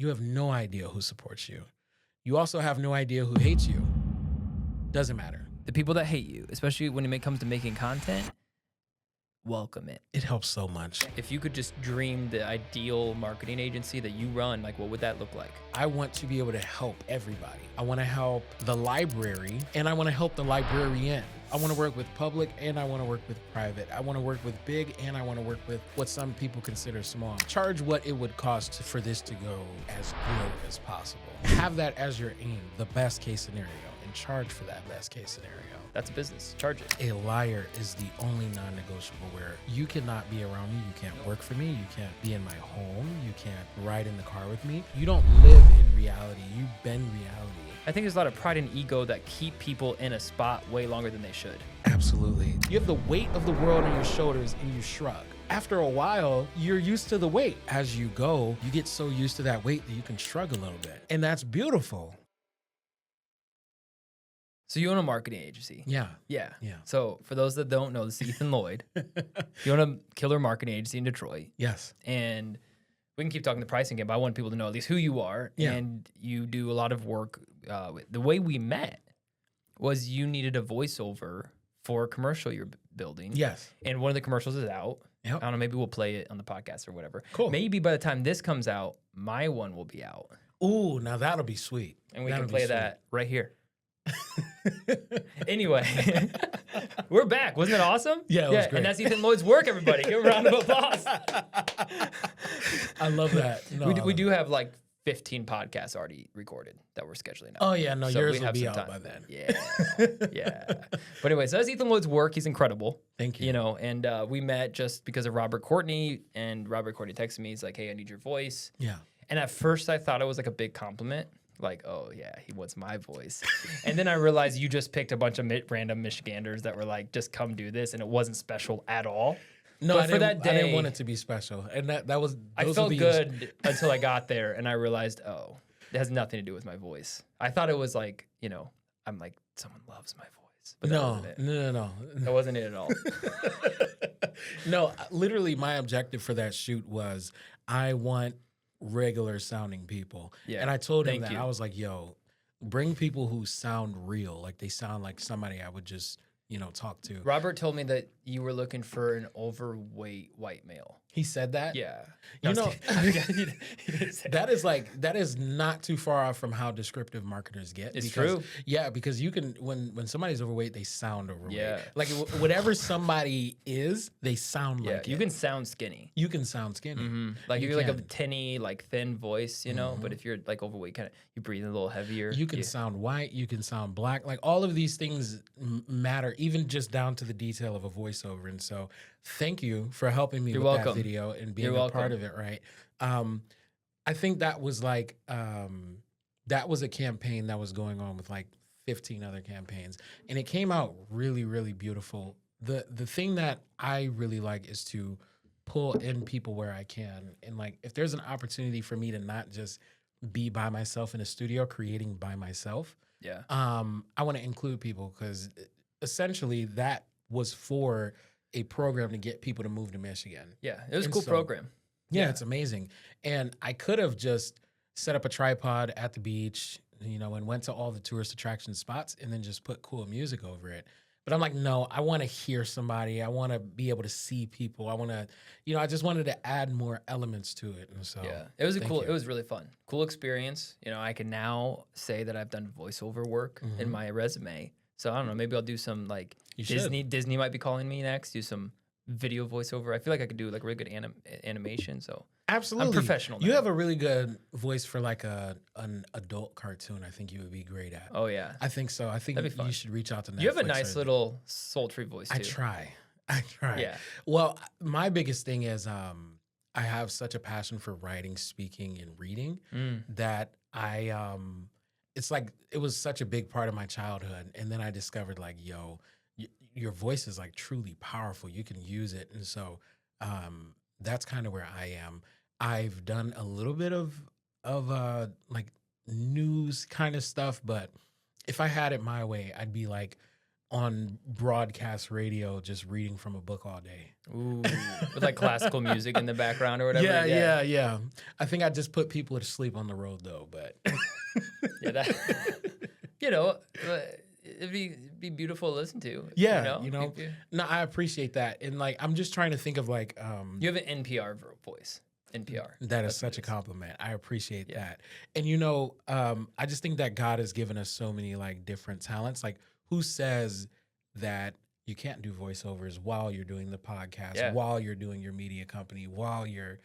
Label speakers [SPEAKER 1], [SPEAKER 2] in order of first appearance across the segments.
[SPEAKER 1] you have no idea who supports you. You also have no idea who hates you. Doesn't matter.
[SPEAKER 2] The people that hate you, especially when it comes to making content, welcome it.
[SPEAKER 1] It helps so much.
[SPEAKER 2] If you could just dream the ideal marketing agency that you run, like what would that look like?
[SPEAKER 1] I want to be able to help everybody. I want to help the library, and I want to help the librarian. I want to work with public, and I want to work with private. I want to work with big, and I want to work with what some people consider small. Charge what it would cost for this to go as good as possible. Have that as your aim, the best case scenario, and charge for that best case scenario.
[SPEAKER 2] That's a business. Charge it.
[SPEAKER 1] A liar is the only non-negotiable where you cannot be around me, you can't work for me, you can't be in my home, you can't ride in the car with me. You don't live in reality, you bend reality.
[SPEAKER 2] I think there's a lot of pride and ego that keep people in a spot way longer than they should.
[SPEAKER 1] Absolutely. You have the weight of the world on your shoulders and you shrug. After a while, you're used to the weight. As you go, you get so used to that weight that you can shrug a little bit. And that's beautiful.
[SPEAKER 2] So you own a marketing agency.
[SPEAKER 1] Yeah.
[SPEAKER 2] Yeah.
[SPEAKER 1] Yeah.
[SPEAKER 2] So for those that don't know, this is Ethan Lloyd. You own a killer marketing agency in Detroit.
[SPEAKER 1] Yes.
[SPEAKER 2] And we can keep talking the pricing game, but I want people to know at least who you are.
[SPEAKER 1] Yeah.
[SPEAKER 2] And you do a lot of work. The way we met was you needed a voiceover for a commercial you're building.
[SPEAKER 1] Yes.
[SPEAKER 2] And one of the commercials is out.
[SPEAKER 1] Yep.
[SPEAKER 2] I don't know, maybe we'll play it on the podcast or whatever.
[SPEAKER 1] Cool.
[SPEAKER 2] Maybe by the time this comes out, my one will be out.
[SPEAKER 1] Ooh, now that'll be sweet.
[SPEAKER 2] And we
[SPEAKER 1] That'll
[SPEAKER 2] can
[SPEAKER 1] be
[SPEAKER 2] play
[SPEAKER 1] sweet.
[SPEAKER 2] that right here. Anyway, we're back. Wasn't it awesome?
[SPEAKER 1] Yeah, it was great.
[SPEAKER 2] And that's Ethan Lloyd's work, everybody. Give him a round of applause.
[SPEAKER 1] I love that. No,
[SPEAKER 2] we do have like 15 podcasts already recorded that we're scheduling out.
[SPEAKER 1] Oh, yeah. No,
[SPEAKER 2] So
[SPEAKER 1] yours
[SPEAKER 2] we
[SPEAKER 1] will
[SPEAKER 2] have
[SPEAKER 1] be
[SPEAKER 2] some
[SPEAKER 1] out
[SPEAKER 2] time.
[SPEAKER 1] by then.
[SPEAKER 2] Yeah. Yeah. But anyway, so that's Ethan Lloyd's work. He's incredible.
[SPEAKER 1] Thank you.
[SPEAKER 2] You know, and we met just because of Robert Courtney, and Robert Courtney texted me. He's like, hey, I need your voice.
[SPEAKER 1] Yeah.
[SPEAKER 2] And at first I thought it was like a big compliment. Like, oh, yeah, he wants my voice. And then I realized you just picked a bunch of random Michiganders that were like, just come do this. And it wasn't special at all.
[SPEAKER 1] No,
[SPEAKER 2] But
[SPEAKER 1] I
[SPEAKER 2] for
[SPEAKER 1] didn't,
[SPEAKER 2] that day,
[SPEAKER 1] I didn't want it to be special. And that was,
[SPEAKER 2] I
[SPEAKER 1] those
[SPEAKER 2] felt
[SPEAKER 1] would be
[SPEAKER 2] good until I got there and I realized, oh, it has nothing to do with my voice. I thought it was like, you know, I'm like, someone loves my voice. But that wasn't it.
[SPEAKER 1] No.
[SPEAKER 2] That wasn't it at all.
[SPEAKER 1] No, literally my objective for that shoot was I want regular sounding people.
[SPEAKER 2] Yeah,
[SPEAKER 1] And I told him
[SPEAKER 2] thank
[SPEAKER 1] that.
[SPEAKER 2] you.
[SPEAKER 1] I was like, yo, bring people who sound real. Like they sound like somebody I would just, talk to.
[SPEAKER 2] Robert told me that you were looking for an overweight white male.
[SPEAKER 1] He said that?
[SPEAKER 2] Yeah.
[SPEAKER 1] You
[SPEAKER 2] No,
[SPEAKER 1] know,
[SPEAKER 2] he didn't say
[SPEAKER 1] that is not too far off from how descriptive marketers get.
[SPEAKER 2] It's true.
[SPEAKER 1] Yeah, because you can, when somebody's overweight, they sound overweight.
[SPEAKER 2] Yeah.
[SPEAKER 1] Like whatever somebody is, they sound
[SPEAKER 2] Yeah,
[SPEAKER 1] like
[SPEAKER 2] you
[SPEAKER 1] it.
[SPEAKER 2] can sound skinny.
[SPEAKER 1] You can sound skinny.
[SPEAKER 2] Like
[SPEAKER 1] You
[SPEAKER 2] if you're like a
[SPEAKER 1] can.
[SPEAKER 2] tinny, like thin voice, but if you're like overweight, kind of you breathe a little heavier.
[SPEAKER 1] You can sound white, you can sound black. Like all of these things matter, even just down to the detail of a voiceover. And so thank you for helping me
[SPEAKER 2] You're
[SPEAKER 1] with
[SPEAKER 2] welcome.
[SPEAKER 1] that video and being
[SPEAKER 2] You're
[SPEAKER 1] a part
[SPEAKER 2] welcome.
[SPEAKER 1] of it, right? I think that was like, that was a campaign that was going on with like 15 other campaigns. And it came out really, really beautiful. The thing that I really like is to pull in people where I can. And like, if there's an opportunity for me to not just be by myself in a studio creating by myself,
[SPEAKER 2] Yeah.
[SPEAKER 1] I want to include people because essentially that was for a program to get people to move to Michigan.
[SPEAKER 2] Yeah. It was a
[SPEAKER 1] And
[SPEAKER 2] cool
[SPEAKER 1] so-
[SPEAKER 2] program.
[SPEAKER 1] Yeah, it's amazing. And I could have just set up a tripod at the beach, and went to all the tourist attraction spots and then just put cool music over it. But I'm like, no, I want to hear somebody. I want to be able to see people. I want to, I just wanted to add more elements to it. And so,
[SPEAKER 2] Yeah, it was
[SPEAKER 1] thank
[SPEAKER 2] it
[SPEAKER 1] you.
[SPEAKER 2] was really fun. Cool experience. I can now say that I've done voiceover work in my resume. So I don't know, maybe I'll do some like
[SPEAKER 1] You should.
[SPEAKER 2] Disney might be calling me next, do some video voiceover. I feel like I could do like really good animation. So
[SPEAKER 1] Absolutely.
[SPEAKER 2] I'm professional
[SPEAKER 1] You
[SPEAKER 2] now.
[SPEAKER 1] have a really good voice for like an adult cartoon. I think you would be great at.
[SPEAKER 2] Oh yeah.
[SPEAKER 1] I think so. I think
[SPEAKER 2] That'd be fun.
[SPEAKER 1] you should reach out to Netflix.
[SPEAKER 2] You have a
[SPEAKER 1] or-
[SPEAKER 2] nice little sultry voice too.
[SPEAKER 1] I try.
[SPEAKER 2] Yeah.
[SPEAKER 1] Well, my biggest thing is I have such a passion for writing, speaking, and reading that it's like it was such a big part of my childhood. And then I discovered like, yo, your voice is like truly powerful. You can use it. And so that's kind of where I am. I've done a little bit of like news kind of stuff, but if I had it my way, I'd be like on broadcast radio just reading from a book all day.
[SPEAKER 2] Ooh, with like classical music in the background or whatever.
[SPEAKER 1] Yeah. I think I just put people to sleep on the road though, but
[SPEAKER 2] Yeah, that you know, it'd be beautiful to listen to.
[SPEAKER 1] yeah, no, I appreciate that. And like, I'm just trying to think of like,
[SPEAKER 2] you have an NPR voice. NPR.
[SPEAKER 1] That is such a compliment. I appreciate that. And I just think that God has given us so many like different talents. Like, who says that you can't do voiceovers while you're doing the podcast, while you're doing your media company, while you're,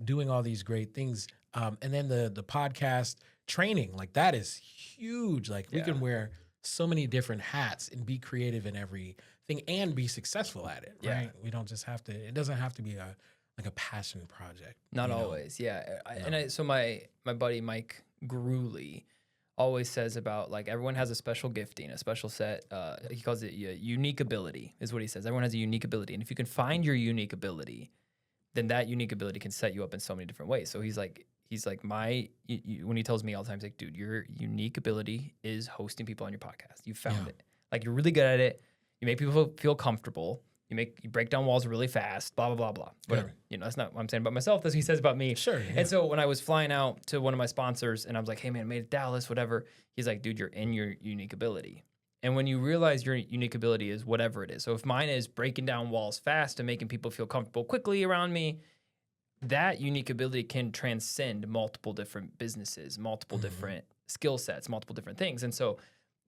[SPEAKER 1] doing all these great things. And then the podcast training, like that is huge. Like we can wear so many different hats and be creative in everything and be successful at it, right? We don't just have to, it doesn't have to be a passion project.
[SPEAKER 2] Not always. Yeah. So my buddy, Mike Grewley, always says about like everyone has a special gifting, a special set. He calls it unique ability is what he says. Everyone has a unique ability. And if you can find your unique ability, then that unique ability can set you up in so many different ways. So he's like when he tells me all the time, he's like, dude, your unique ability is hosting people on your podcast. You found it. Like you're really good at it. You make people feel comfortable. You break down walls really fast, blah, blah, blah, blah. Whatever. That's not what I'm saying about myself. That's what he says about me.
[SPEAKER 1] Sure. Yeah.
[SPEAKER 2] And so when I was flying out to one of my sponsors and I was like, hey, man, I made it Dallas, whatever. He's like, dude, you're in your unique ability. And when you realize your unique ability is whatever it is. So if mine is breaking down walls fast and making people feel comfortable quickly around me, that unique ability can transcend multiple different businesses, multiple different skill sets, multiple different things. And so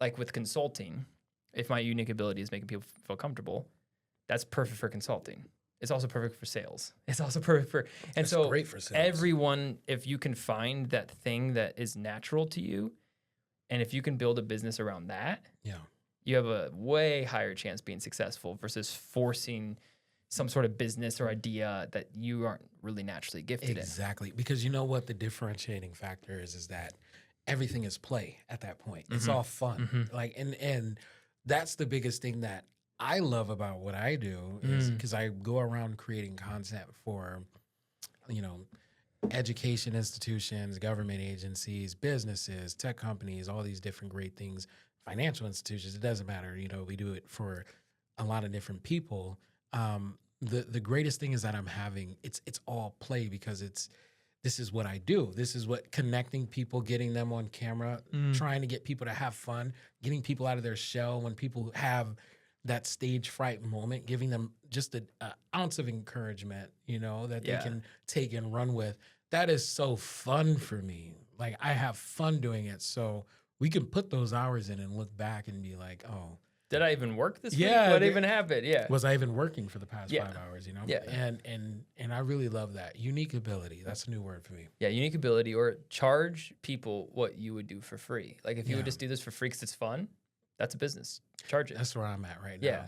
[SPEAKER 2] like with consulting, if my unique ability is making people feel comfortable, that's perfect for consulting. It's also perfect for sales. It's also perfect for, and so
[SPEAKER 1] great for sales.
[SPEAKER 2] Everyone, if you can find that thing that is natural to you, and if you can build a business around that, you have a way higher chance being successful versus forcing some sort of business or idea that you aren't really naturally gifted in.
[SPEAKER 1] Exactly, because you know what the differentiating factor is that everything is play at that point. It's all fun, like, and that's the biggest thing that I love about what I do is because I go around creating content for, education institutions, government agencies, businesses, tech companies, all these different great things, financial institutions. It doesn't matter. We do it for a lot of different people. The greatest thing is that I'm having it's all play because this is what I do. This is what connecting people, getting them on camera, trying to get people to have fun, getting people out of their shell when people have that stage fright moment, giving them just an ounce of encouragement, that they can take and run with. That is so fun for me. Like I have fun doing it. So we can put those hours in and look back and be like, oh,
[SPEAKER 2] did I even work this week? What even happened? Yeah.
[SPEAKER 1] Was I even working for the past 5 hours,
[SPEAKER 2] Yeah.
[SPEAKER 1] And I really love that. Unique ability. That's a new word for me.
[SPEAKER 2] Yeah, unique ability, or charge people what you would do for free. Like if you would just do this for free because it's fun, that's a business. Charge it.
[SPEAKER 1] That's where I'm at right now.
[SPEAKER 2] Yeah.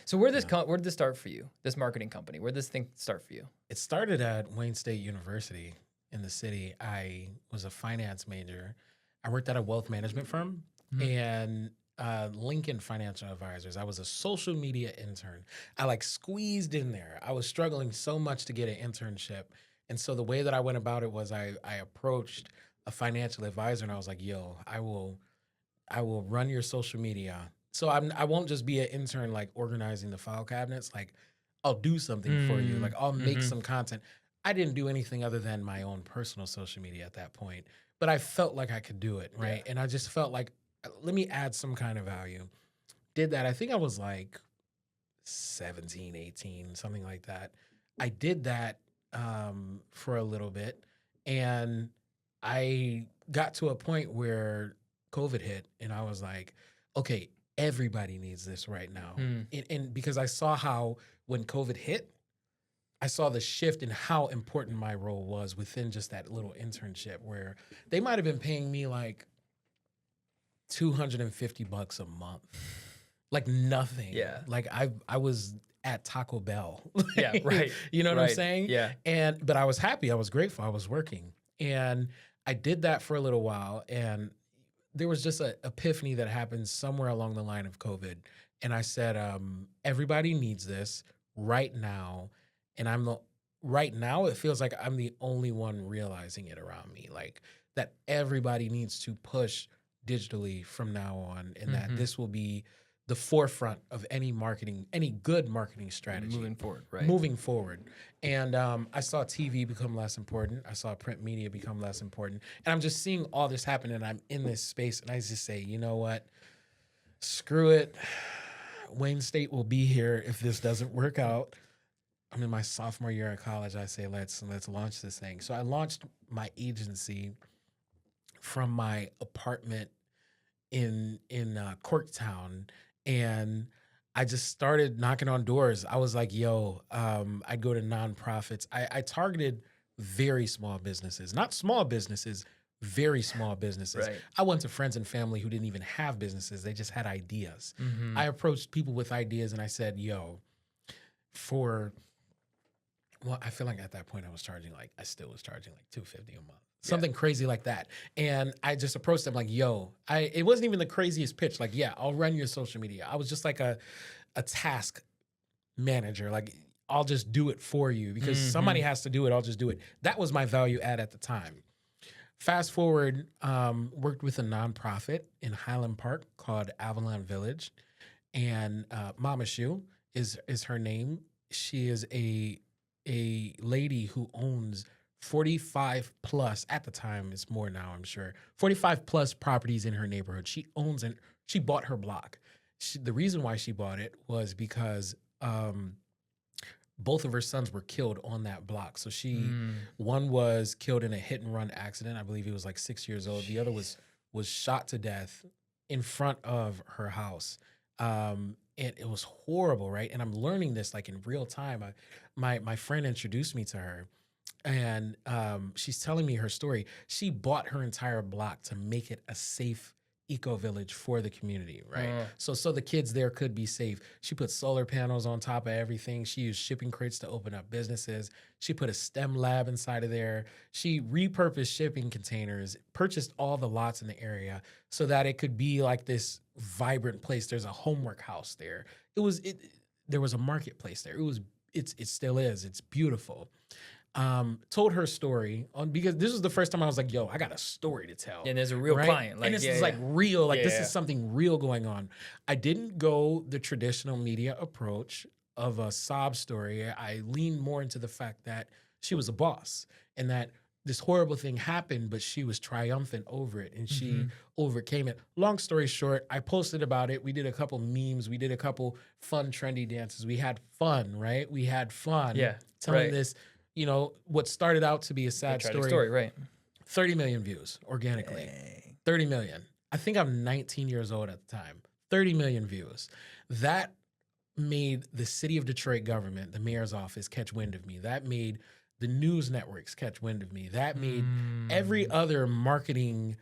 [SPEAKER 2] So where did this start for you? This marketing company, where did this thing start for you?
[SPEAKER 1] It started at Wayne State University in the city. I was a finance major. I worked at a wealth management firm and Lincoln Financial Advisors. I was a social media intern. I like squeezed in there. I was struggling so much to get an internship. And so the way that I went about it was I approached a financial advisor and I was like, yo, I will run your social media. So I won't just be an intern like organizing the file cabinets. Like I'll do something for you. Like I'll make some content. I didn't do anything other than my own personal social media at that point, but I felt like I could do it, right? And I just felt like, let me add some kind of value. Did that. I think I was like 17, 18, something like that. I did that for a little bit, and I got to a point where COVID hit, and I was like, okay, everybody needs this right now. And because I saw how when COVID hit, I saw the shift in how important my role was within just that little internship where they might have been paying me like $250 a month. Like nothing.
[SPEAKER 2] Yeah.
[SPEAKER 1] Like I was at Taco Bell.
[SPEAKER 2] Yeah, right.
[SPEAKER 1] You know what I'm saying?
[SPEAKER 2] Yeah.
[SPEAKER 1] But I was happy. I was grateful. I was working. And I did that for a little while. And there was just an epiphany that happened somewhere along the line of COVID. And I said, everybody needs this right now. And right now it feels like I'm the only one realizing it around me. Like that everybody needs to push digitally from now on, and that this will be the forefront of any marketing, any good marketing strategy.
[SPEAKER 2] Moving forward, right?
[SPEAKER 1] Moving forward. And I saw TV become less important. I saw print media become less important. And I'm just seeing all this happen, and I'm in this space, and I just say, you know what? Screw it. Wayne State will be here if this doesn't work out. I'm in my sophomore year of college. I say, let's launch this thing. So I launched my agency from my apartment in Corktown, and I just started knocking on doors. I was like, yo, I'd go to nonprofits. I targeted very small businesses, not small businesses, very small businesses.
[SPEAKER 2] Right.
[SPEAKER 1] I went to friends and family who didn't even have businesses. They just had ideas. I approached people with ideas, and I said, yo, I feel like at that point I still was charging like $250 a month. Something crazy like that. And I just approached them like, yo, it wasn't even the craziest pitch. Like, yeah, I'll run your social media. I was just like a task manager. Like, I'll just do it for you because somebody has to do it. I'll just do it. That was my value add at the time. Fast forward, worked with a nonprofit in Highland Park called Avalon Village. And Mama Shu is her name. She is a lady who owns 45 plus, at the time, it's more now, I'm sure, 45 plus properties in her neighborhood. She owns and she bought her block. The reason why she bought it was because both of her sons were killed on that block. So one was killed in a hit and run accident. I believe he was like 6 years old. The other was shot to death in front of her house. And it was horrible, right? And I'm learning this like in real time. My friend introduced me to her, and she's telling me her story. She bought her entire block to make it a safe eco-village for the community, right? So the kids there could be safe. She put solar panels on top of everything. She used shipping crates to open up businesses. She put a STEM lab inside of there. She repurposed shipping containers, purchased all the lots in the area so that it could be like this vibrant place. There's a homework house there. There was a marketplace there. It still is. It's beautiful. Told her story because this was the first time I was like, yo, I got a story to tell.
[SPEAKER 2] And there's a real client. Like,
[SPEAKER 1] and this is like real, like this is something real going on. I didn't go the traditional media approach of a sob story. I leaned more into the fact that she was a boss and that this horrible thing happened, but she was triumphant over it and she overcame it. Long story short, I posted about it. We did a couple memes. We did a couple fun, trendy dances. We had fun, right? We had fun telling this, what started out to be a sad story.
[SPEAKER 2] Right.
[SPEAKER 1] 30 million views organically. Dang. 30 million. I think I'm 19 years old at the time. 30 million views. That made the city of Detroit government, the mayor's office, catch wind of me. That made the news networks catch wind of me. That made every other marketing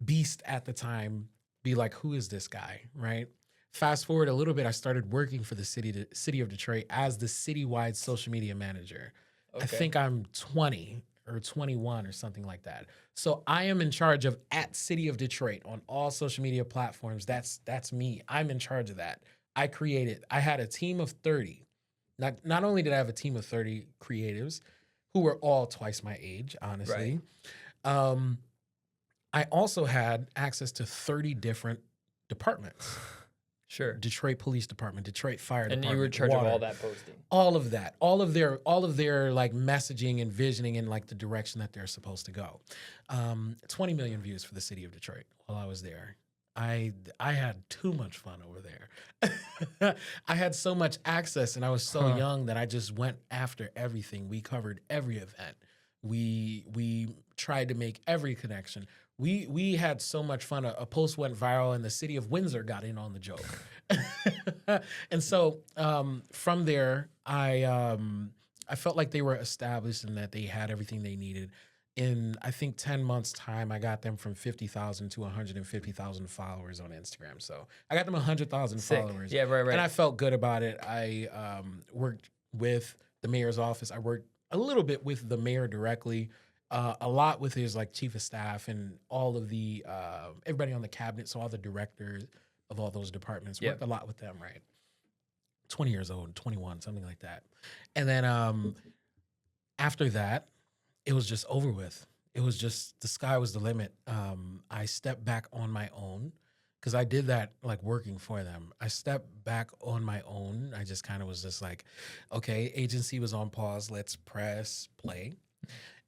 [SPEAKER 1] beast at the time be like, who is this guy, right? Fast forward a little bit, I started working for the city of Detroit as the citywide social media manager. Okay. I think I'm 20 or 21 or something like that. So I am in charge of @City of Detroit on all social media platforms. That's me. I'm in charge of that. I had a team of 30. Not only did I have a team of 30 creatives who were all twice my age, honestly. Right. I also had access to 30 different departments.
[SPEAKER 2] Sure.
[SPEAKER 1] Detroit Police Department, Detroit Fire Department.
[SPEAKER 2] And you were in charge of all that posting.
[SPEAKER 1] All of that. All of their like messaging and visioning and like the direction that they're supposed to go. 20 million views for the city of Detroit while I was there. I had too much fun over there. I had so much access and I was so young that I just went after everything. We covered every event. We tried to make every connection. We had so much fun. A post went viral and the city of Windsor got in on the joke. And so from there, I felt like they were established and that they had everything they needed. In, I think, 10 months' time, I got them from 50,000 to 150,000 followers on Instagram. So I got them 100,000 followers.
[SPEAKER 2] Yeah, right.
[SPEAKER 1] And I felt good about it. I worked with the mayor's office. I worked a little bit with the mayor directly, a lot with his like chief of staff and all of the everybody on the cabinet. So all the directors of all those departments worked a lot with them. Right, 20 years old, 21, something like that. And then after that, it was just over with. It was just the sky was the limit. I stepped back on my own because I did that like working for them. I stepped back on my own. I just kind of was just like, okay, agency was on pause. Let's press play.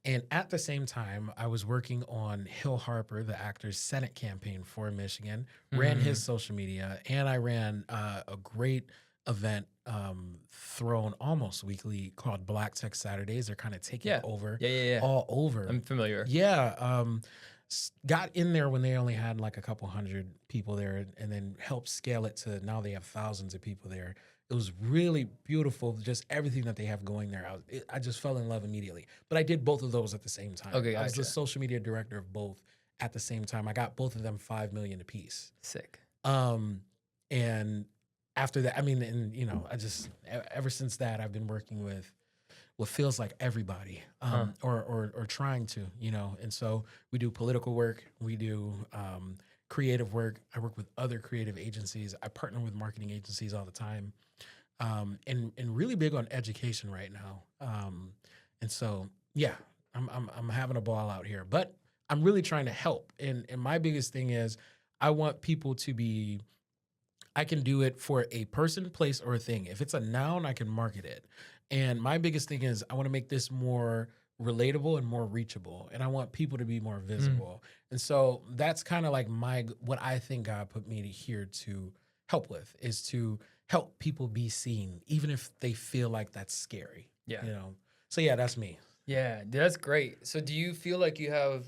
[SPEAKER 1] And at the same time, I was working on Hill Harper, the actor's Senate campaign for Michigan, ran his social media, and I ran a great event thrown almost weekly called Black Tech Saturdays. They're kind of taking over all over.
[SPEAKER 2] I'm familiar.
[SPEAKER 1] Yeah. Got in there when they only had like a couple hundred people there, and then helped scale it to now they have thousands of people there. It was really beautiful, just everything that they have going there. I just fell in love immediately. But I did both of those at the same time.
[SPEAKER 2] Okay,
[SPEAKER 1] I was the
[SPEAKER 2] gotcha.
[SPEAKER 1] social media director of both at the same time. I got both of them $5 million apiece.
[SPEAKER 2] Sick.
[SPEAKER 1] And after that, I mean, and you know, I just ever since that, I've been working with what feels like everybody, or trying to, you know. And so we do political work, we do creative work. I work with other creative agencies. I partner with marketing agencies all the time. And really big on education right now. And so, yeah, I'm having a ball out here, but I'm really trying to help. And my biggest thing is I want people to be, I can do it for a person, place, or a thing. If it's a noun, I can market it. And my biggest thing is I want to make this more relatable and more reachable. And I want people to be more visible. And so that's kind of like what I think God put me here to help with, is to help people be seen, even if they feel like that's scary.
[SPEAKER 2] Yeah.
[SPEAKER 1] You know? So yeah, that's me.
[SPEAKER 2] Yeah, that's great. So do you feel like you have,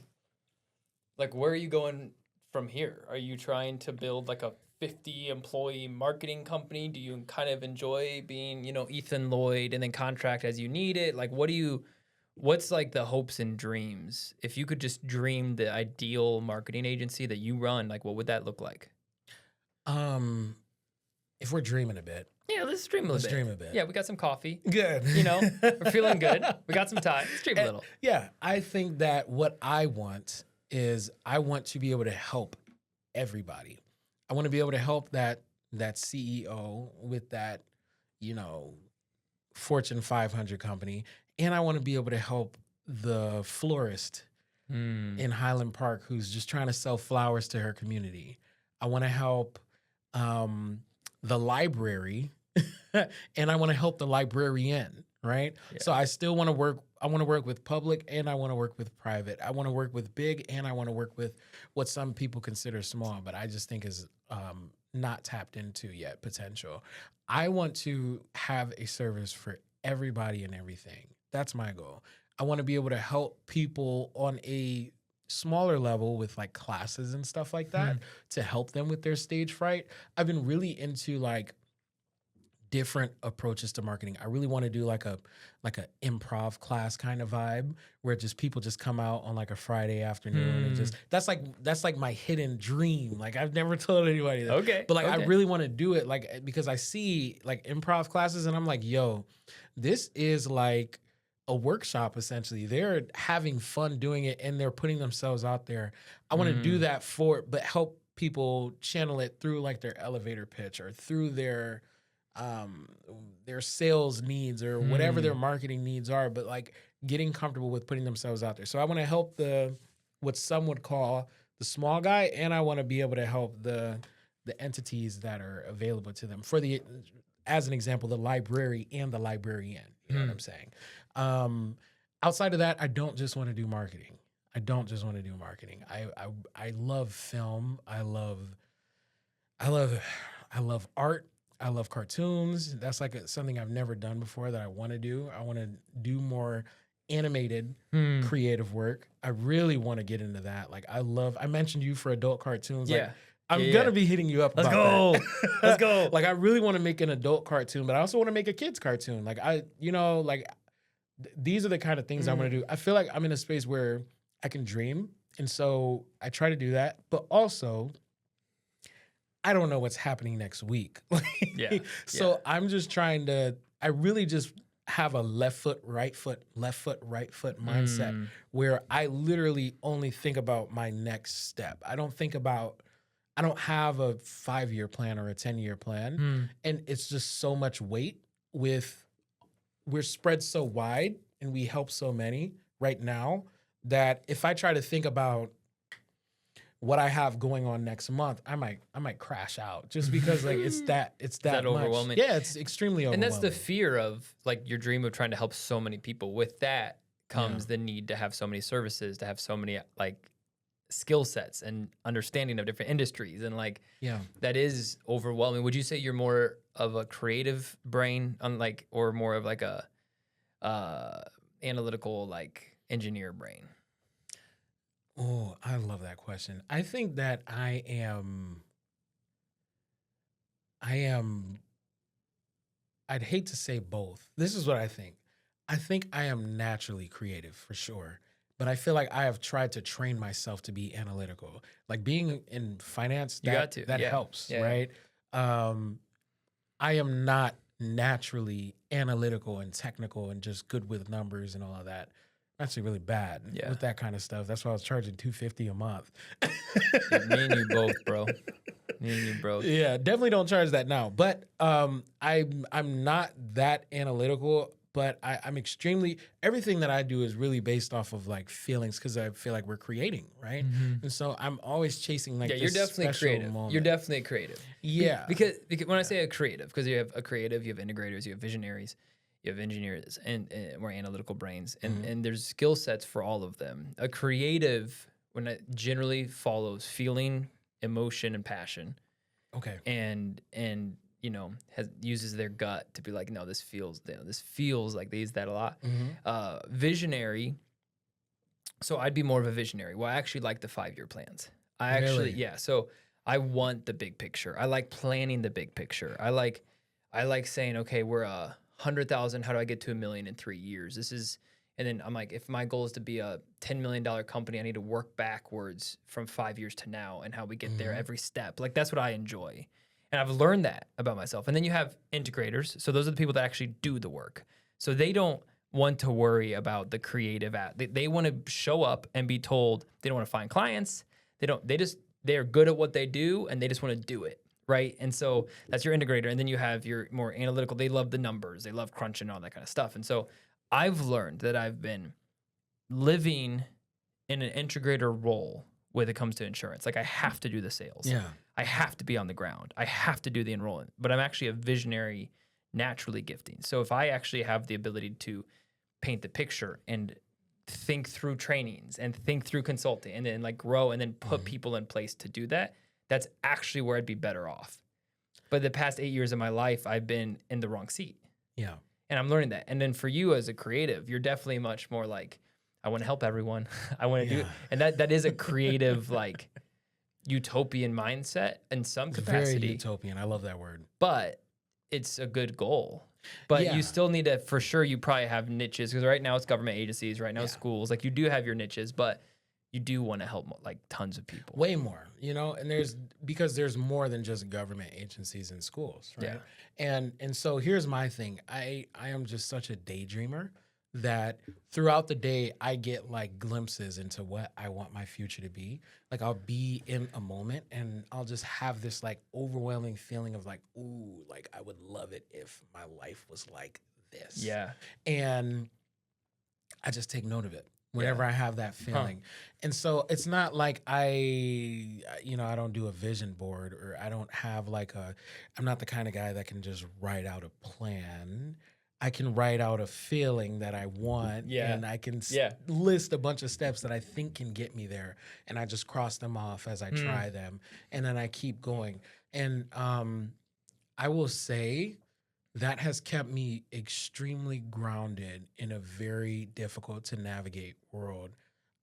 [SPEAKER 2] like, where are you going from here? Are you trying to build like a 50 employee marketing company? Do you kind of enjoy being, you know, Ethan Lloyd and then contract as you need it? Like, what's like the hopes and dreams? If you could just dream the ideal marketing agency that you run, like, what would that look like?
[SPEAKER 1] If we're dreaming a bit.
[SPEAKER 2] Yeah, let's dream a little bit.
[SPEAKER 1] Dream a bit.
[SPEAKER 2] Yeah, we got some coffee.
[SPEAKER 1] Good.
[SPEAKER 2] You know, we're feeling good. We got some time. Let's dream a little.
[SPEAKER 1] Yeah, I think that what I want is I want to be able to help everybody. I want to be able to help that CEO with that, you know, Fortune 500 company. And I want to be able to help the florist in Highland Park who's just trying to sell flowers to her community. I want to help the library and I want to help the librarian, right? Yeah. So I still want to work. I want to work with public and I want to work with private. I want to work with big and I want to work with what some people consider small, but I just think is not tapped into yet potential. I want to have a service for everybody and everything. That's my goal. I want to be able to help people on a smaller level with like classes and stuff like that to help them with their stage fright. I've been really into like different approaches to marketing. I really want to do like a improv class kind of vibe where just people just come out on like a Friday afternoon and just that's like my hidden dream. Like I've never told anybody that.
[SPEAKER 2] Okay.
[SPEAKER 1] But like I really want to do it like because I see like improv classes and I'm like, yo, this is like a workshop essentially. They're having fun doing it and they're putting themselves out there. I want to do that but help people channel it through like their elevator pitch or through their sales needs or whatever their marketing needs are, but like getting comfortable with putting themselves out there. So I want to help what some would call the small guy, and I want to be able to help the entities that are available to them. As an example, the library and the librarian. You know what I'm saying? Outside of that, I don't just want to do marketing. I love film. I love art. I love cartoons. That's like something I've never done before that I want to do. I want to do more animated creative work. I really want to get into that. Like I mentioned you for adult cartoons.
[SPEAKER 2] Yeah.
[SPEAKER 1] Like, I'm going to be hitting you up about that.
[SPEAKER 2] Let's go.
[SPEAKER 1] Like I really want to make an adult cartoon, but I also want to make a kid's cartoon. Like these are the kind of things I want to do. I feel like I'm in a space where I can dream. And so I try to do that, but also I don't know what's happening next week. So I'm just I really just have a left foot, right foot mindset where I literally only think about my next step. I don't have a 5-year plan or a 10-year plan. And it's just so much weight we're spread so wide and we help so many right now that if I try to think about what I have going on next month, I might crash out just because like it's that much.
[SPEAKER 2] overwhelming.
[SPEAKER 1] Yeah, it's extremely overwhelming.
[SPEAKER 2] And that's the fear of like your dream of trying to help so many people. With that comes the need to have so many services, to have so many like skill sets and understanding of different industries, and like that is overwhelming. Would you say you're more of a creative brain, unlike, or more of like a analytical like engineer brain?
[SPEAKER 1] Oh, I love that question. I think that I am, I'd hate to say both. This is what I think. I think I am naturally creative for sure, but I feel like I have tried to train myself to be analytical. Like being in finance, that helps, right? I am not naturally analytical and technical and just good with numbers and all of that. I'm actually really bad with that kind of stuff. That's why I was charging $250 a month.
[SPEAKER 2] Me and you both, bro. Me and you, bro.
[SPEAKER 1] Yeah, definitely don't charge that now. But I'm not that analytical. But I'm extremely, everything that I do is really based off of like feelings, because I feel like we're creating, right? And so I'm always chasing like
[SPEAKER 2] you're definitely creative.
[SPEAKER 1] Moment.
[SPEAKER 2] You're definitely creative.
[SPEAKER 1] Yeah.
[SPEAKER 2] Because when I say a creative, because you have a creative, you have integrators, you have visionaries, you have engineers, and more analytical brains, and there's skill sets for all of them. A creative, when it generally follows feeling, emotion, and passion.
[SPEAKER 1] Okay.
[SPEAKER 2] And you know, uses their gut to be like, no, this feels like they use that a lot. Visionary. So I'd be more of a visionary. Well, I actually like the 5-year plans. So I want the big picture. I like planning the big picture. I like saying, okay, we're 100,000. How do I get to $1 million in 3 years? And then I'm like, if my goal is to be a $10 million company, I need to work backwards from 5 years to now and how we get there every step. Like that's what I enjoy. And I've learned that about myself. And then you have integrators. So those are the people that actually do the work. So they don't want to worry about the creative they want to show up and be told. They don't want to find clients. They're good at what they do and they just want to do it. Right. And so that's your integrator. And then you have your more analytical. They love the numbers. They love crunching, all that kind of stuff. And so I've learned that I've been living in an integrator role when it comes to insurance. Like I have to do the sales.
[SPEAKER 1] Yeah.
[SPEAKER 2] I have to be on the ground. I have to do the enrollment, but I'm actually a visionary, naturally gifting. So if I actually have the ability to paint the picture and think through trainings and think through consulting and then like grow and then put people in place to do that, that's actually where I'd be better off. But the past 8 years of my life, I've been in the wrong seat.
[SPEAKER 1] Yeah.
[SPEAKER 2] And I'm learning that. And then for you as a creative, you're definitely much more like, I want to help everyone. I want to do it. And that is a creative, like, utopian mindset in some capacity.
[SPEAKER 1] Very utopian. I love that word.
[SPEAKER 2] But it's a good goal. But you still need to, for sure, you probably have niches. Because right now it's government agencies, right now it's schools. Like you do have your niches, but you do want to help like tons of people.
[SPEAKER 1] Way more, you know, and because there's more than just government agencies and schools, right? Yeah. And so here's my thing. I am just such a daydreamer that throughout the day I get like glimpses into what I want my future to be. Like I'll be in a moment and I'll just have this like overwhelming feeling of like, ooh, like I would love it if my life was like this.
[SPEAKER 2] Yeah.
[SPEAKER 1] And I just take note of it whenever I have that feeling. And so it's not like I don't do a vision board, or I don't have like I'm not the kind of guy that can just write out a plan. I can write out a feeling that I want, and I can list a bunch of steps that I think can get me there, and I just cross them off as I try them, and then I keep going. And I will say that has kept me extremely grounded in a very difficult to navigate world.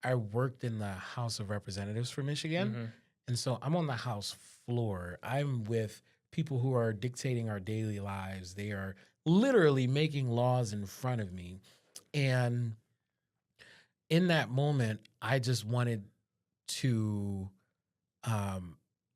[SPEAKER 1] I worked in the House of Representatives for Michigan, and so I'm on the House floor. I'm with people who are dictating our daily lives. They are literally making laws in front of me. And in that moment, I just wanted to, I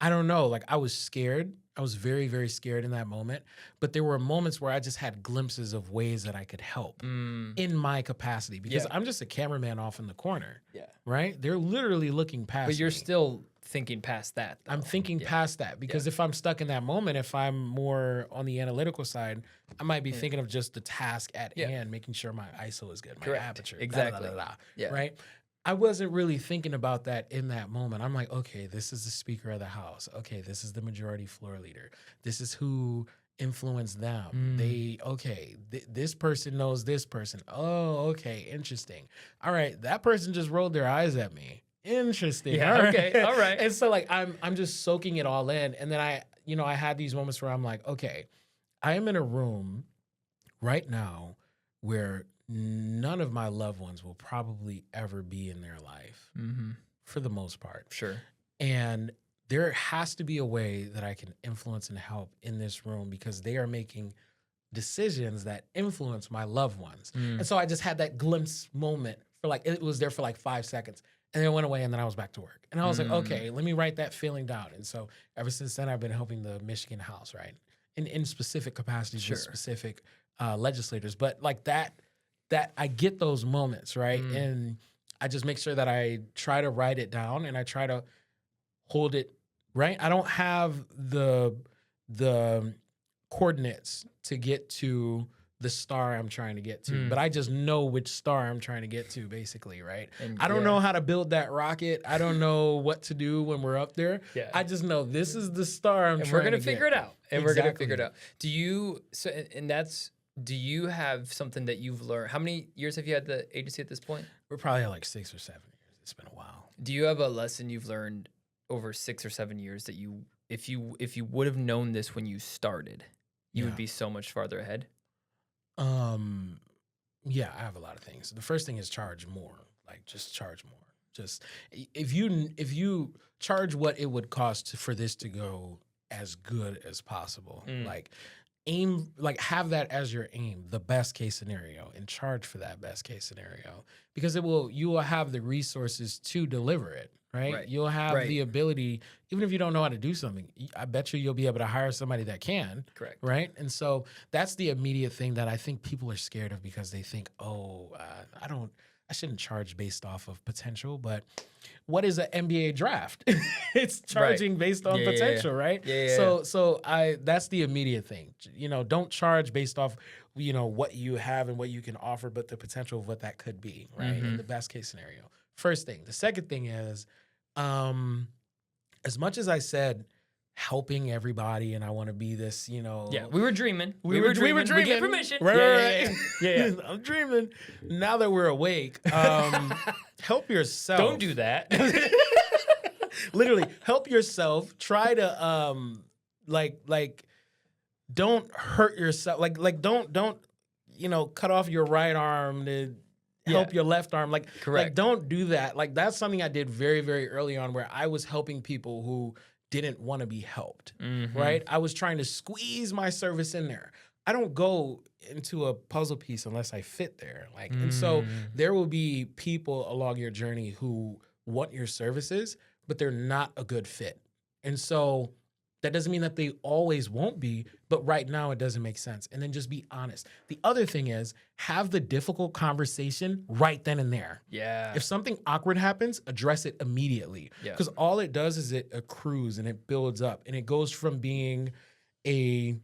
[SPEAKER 1] don't know, like I was scared. I was very, very scared in that moment. But there were moments where I just had glimpses of ways that I could help in my capacity, because I'm just a cameraman off in the corner, right? They're literally looking past me.
[SPEAKER 2] But you're still thinking past that, though.
[SPEAKER 1] I'm thinking past that, because if I'm stuck in that moment, if I'm more on the analytical side, I might be thinking of just the task at hand, making sure my ISO is good, my aperture,
[SPEAKER 2] exactly,
[SPEAKER 1] right? I wasn't really thinking about that in that moment. I'm like, okay, this is the Speaker of the House. Okay, this is the majority floor leader. This is who influenced them. This person knows this person. Oh, okay, interesting. All right, that person just rolled their eyes at me. Interesting.
[SPEAKER 2] Yeah,
[SPEAKER 1] all right.
[SPEAKER 2] okay, all right.
[SPEAKER 1] And so like I'm just soaking it all in. And then I had these moments where I'm like, okay, I am in a room right now where none of my loved ones will probably ever be in their life for the most part.
[SPEAKER 2] Sure.
[SPEAKER 1] And there has to be a way that I can influence and help in this room because they are making decisions that influence my loved ones. And so I just had that glimpse moment for like, it was there for like 5 seconds and then it went away and then I was back to work. And I was like, okay, let me write that feeling down. And so ever since then, I've been helping the Michigan House, right? In specific capacities with specific legislators. But like that I get those moments, right? And I just make sure that I try to write it down and I try to hold it, right? I don't have the coordinates to get to the star I'm trying to get to, but I just know which star I'm trying to get to, basically, right? And I don't know how to build that rocket. I don't know what to do when we're up there. Yeah. I just know this is the star I'm trying to get.
[SPEAKER 2] And we're going to figure it out. And we're going to figure it out. Do you have something that you've learned? How many years have you had the agency at this point?
[SPEAKER 1] We're probably at like 6 or 7 years. It's been a while.
[SPEAKER 2] Do you have a lesson you've learned over 6 or 7 years that if you would have known this when you started, you would be so much farther ahead?
[SPEAKER 1] Yeah, I have a lot of things. The first thing is charge more. Like just charge more. Just if you charge what it would cost for this to go as good as possible, like aim, like have that as your aim, the best case scenario, and charge for that best case scenario because you will have the resources to deliver it. Right? You'll have the ability, even if you don't know how to do something, I bet you'll be able to hire somebody that can.
[SPEAKER 2] Correct.
[SPEAKER 1] Right? And so that's the immediate thing that I think people are scared of because they think, I shouldn't charge based off of potential, but what is an NBA draft? It's charging based on potential, right? Yeah. So that's the immediate thing. Don't charge based off, what you have and what you can offer, but the potential of what that could be, right? In the best case scenario. First thing. The second thing is, as much as I said, helping everybody, and I want to be this,
[SPEAKER 2] Yeah, we were dreaming.
[SPEAKER 1] We were dreaming.
[SPEAKER 2] We get permission.
[SPEAKER 1] Right. Yeah. I'm dreaming. Now that we're awake, help yourself.
[SPEAKER 2] Don't do that.
[SPEAKER 1] Literally, help yourself. Try to don't hurt yourself. Like don't cut off your right arm to help your left arm.
[SPEAKER 2] Correct.
[SPEAKER 1] Like don't do that. Like that's something I did very, very early on where I was helping people who didn't want to be helped, right? I was trying to squeeze my service in there. I don't go into a puzzle piece unless I fit there. And so there will be people along your journey who want your services, but they're not a good fit. And so that doesn't mean that they always won't be, but right now it doesn't make sense. And then just be honest. The other thing is have the difficult conversation right then and there.
[SPEAKER 2] Yeah.
[SPEAKER 1] If something awkward happens, address it immediately. Because all it does is it accrues and it builds up and it goes from being a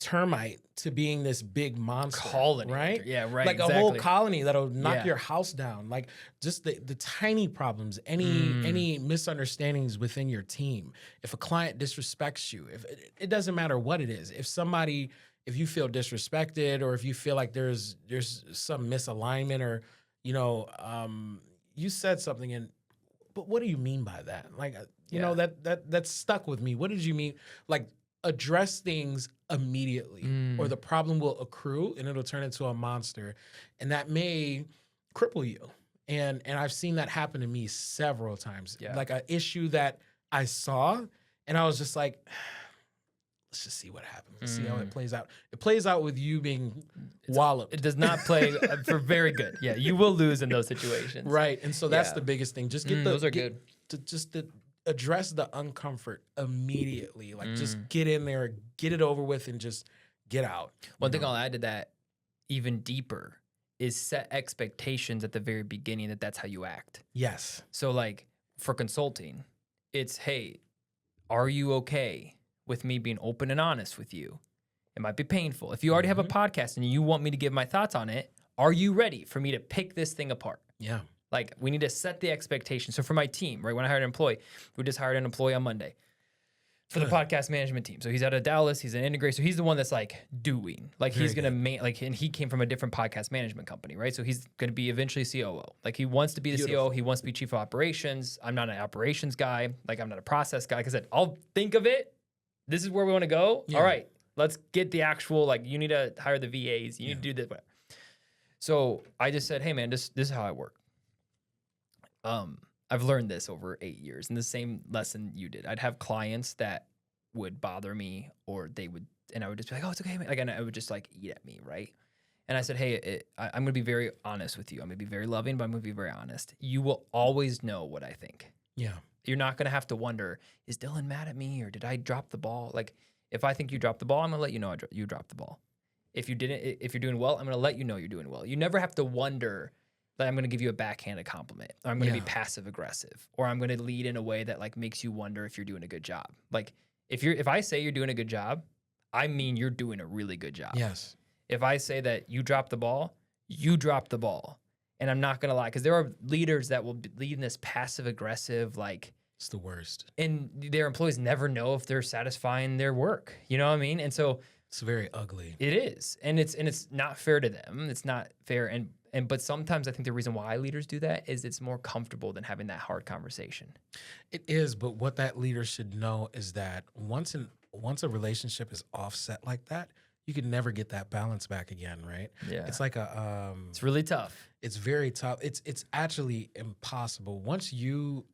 [SPEAKER 1] termite to being this big monster
[SPEAKER 2] colony,
[SPEAKER 1] right?
[SPEAKER 2] Yeah, right.
[SPEAKER 1] Like a whole colony that'll knock your house down. Like just the tiny problems, any misunderstandings within your team. If a client disrespects you, if it doesn't matter what it is. If you feel disrespected or if you feel like there's some misalignment or you said something but what do you mean by that? Like that's stuck with me. What did you mean? Like address things immediately or the problem will accrue and it'll turn into a monster and that may cripple you. And I've seen that happen to me several times. Yeah. Like an issue that I saw and I was just like, let's just see what happens. Let's see how it plays out. It plays out with you being walloped.
[SPEAKER 2] It does not play for very good. Yeah, you will lose in those situations.
[SPEAKER 1] Right. And so that's the biggest thing. Just get
[SPEAKER 2] those are good.
[SPEAKER 1] Address the uncomfort immediately. Like just get in there, get it over with, and just get out.
[SPEAKER 2] One thing I'll add to that, even deeper, is set expectations at the very beginning that's how you act.
[SPEAKER 1] Yes.
[SPEAKER 2] So like for consulting, it's, hey, are you okay with me being open and honest with you? It might be painful. If you already have a podcast and you want me to give my thoughts on it, are you ready for me to pick this thing apart?
[SPEAKER 1] Yeah.
[SPEAKER 2] Like, we need to set the expectation. So for my team, right, when I hired an employee, we just hired an employee on Monday for the podcast management team. So he's out of Dallas. He's an integrator. So he's the one that's like doing, like
[SPEAKER 1] Very
[SPEAKER 2] he's going to like, and he came from a different podcast management company, right? So he's going to be eventually COO. Like he wants to be the COO. He wants to be chief of operations. I'm not an operations guy. Like I'm not a process guy. Like I said, I'll think of it. This is where we want to go. Yeah. All right, let's get the actual, like you need to hire the VAs. You need to do this. Whatever. So I just said, hey man, this is how I work. I've learned this over 8 years, and the same lesson you did. I'd have clients that would bother me, or they would, and I would just be like, "Oh, it's okay." Like, and I would just like eat at me, right? And I said, "Hey, I'm going to be very honest with you. I'm going to be very loving, but I'm going to be very honest. You will always know what I think.
[SPEAKER 1] Yeah,
[SPEAKER 2] you're not going to have to wonder, is Dillon mad at me, or did I drop the ball? Like, if I think you dropped the ball, I'm going to let you know you dropped the ball. If you didn't, if you're doing well, I'm going to let you know you're doing well. You never have to wonder." That I'm going to give you a backhanded compliment, or I'm going to be passive aggressive, or I'm going to lead in a way that like makes you wonder if you're doing a good job. Like if I say you're doing a good job, I mean you're doing a really good job.
[SPEAKER 1] Yes.
[SPEAKER 2] If I say that you dropped the ball, you dropped the ball. And I'm not going to lie, because there are leaders that will lead in this passive aggressive, like
[SPEAKER 1] it's the worst.
[SPEAKER 2] And their employees never know if they're satisfying their work. You know what I mean? And so
[SPEAKER 1] it's very ugly.
[SPEAKER 2] It is. And it's not fair to them. It's not fair. But sometimes I think the reason why leaders do that is it's more comfortable than having that hard conversation.
[SPEAKER 1] It is, but what that leader should know is that once a relationship is offset like that, you can never get that balance back again, right?
[SPEAKER 2] Yeah.
[SPEAKER 1] It's like
[SPEAKER 2] it's really tough.
[SPEAKER 1] It's very tough. It's actually impossible. Once you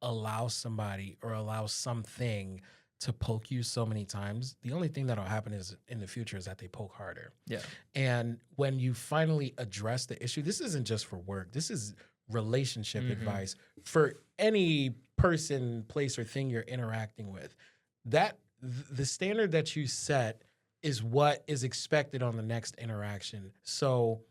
[SPEAKER 1] allow somebody or allow something to poke you so many times, the only thing that'll happen is in the future is that they poke harder.
[SPEAKER 2] Yeah.
[SPEAKER 1] And when you finally address the issue, this isn't just for work. This is relationship advice for any person, place, or thing you're interacting with. That the standard that you set is what is expected on the next interaction. So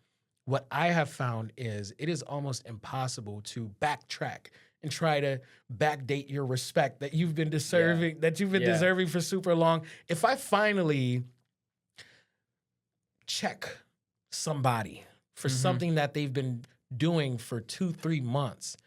[SPEAKER 1] what I have found is it is almost impossible to backtrack and try to backdate your respect that you've been deserving, deserving for super long. If I finally check somebody for something that they've been doing for 2-3 months,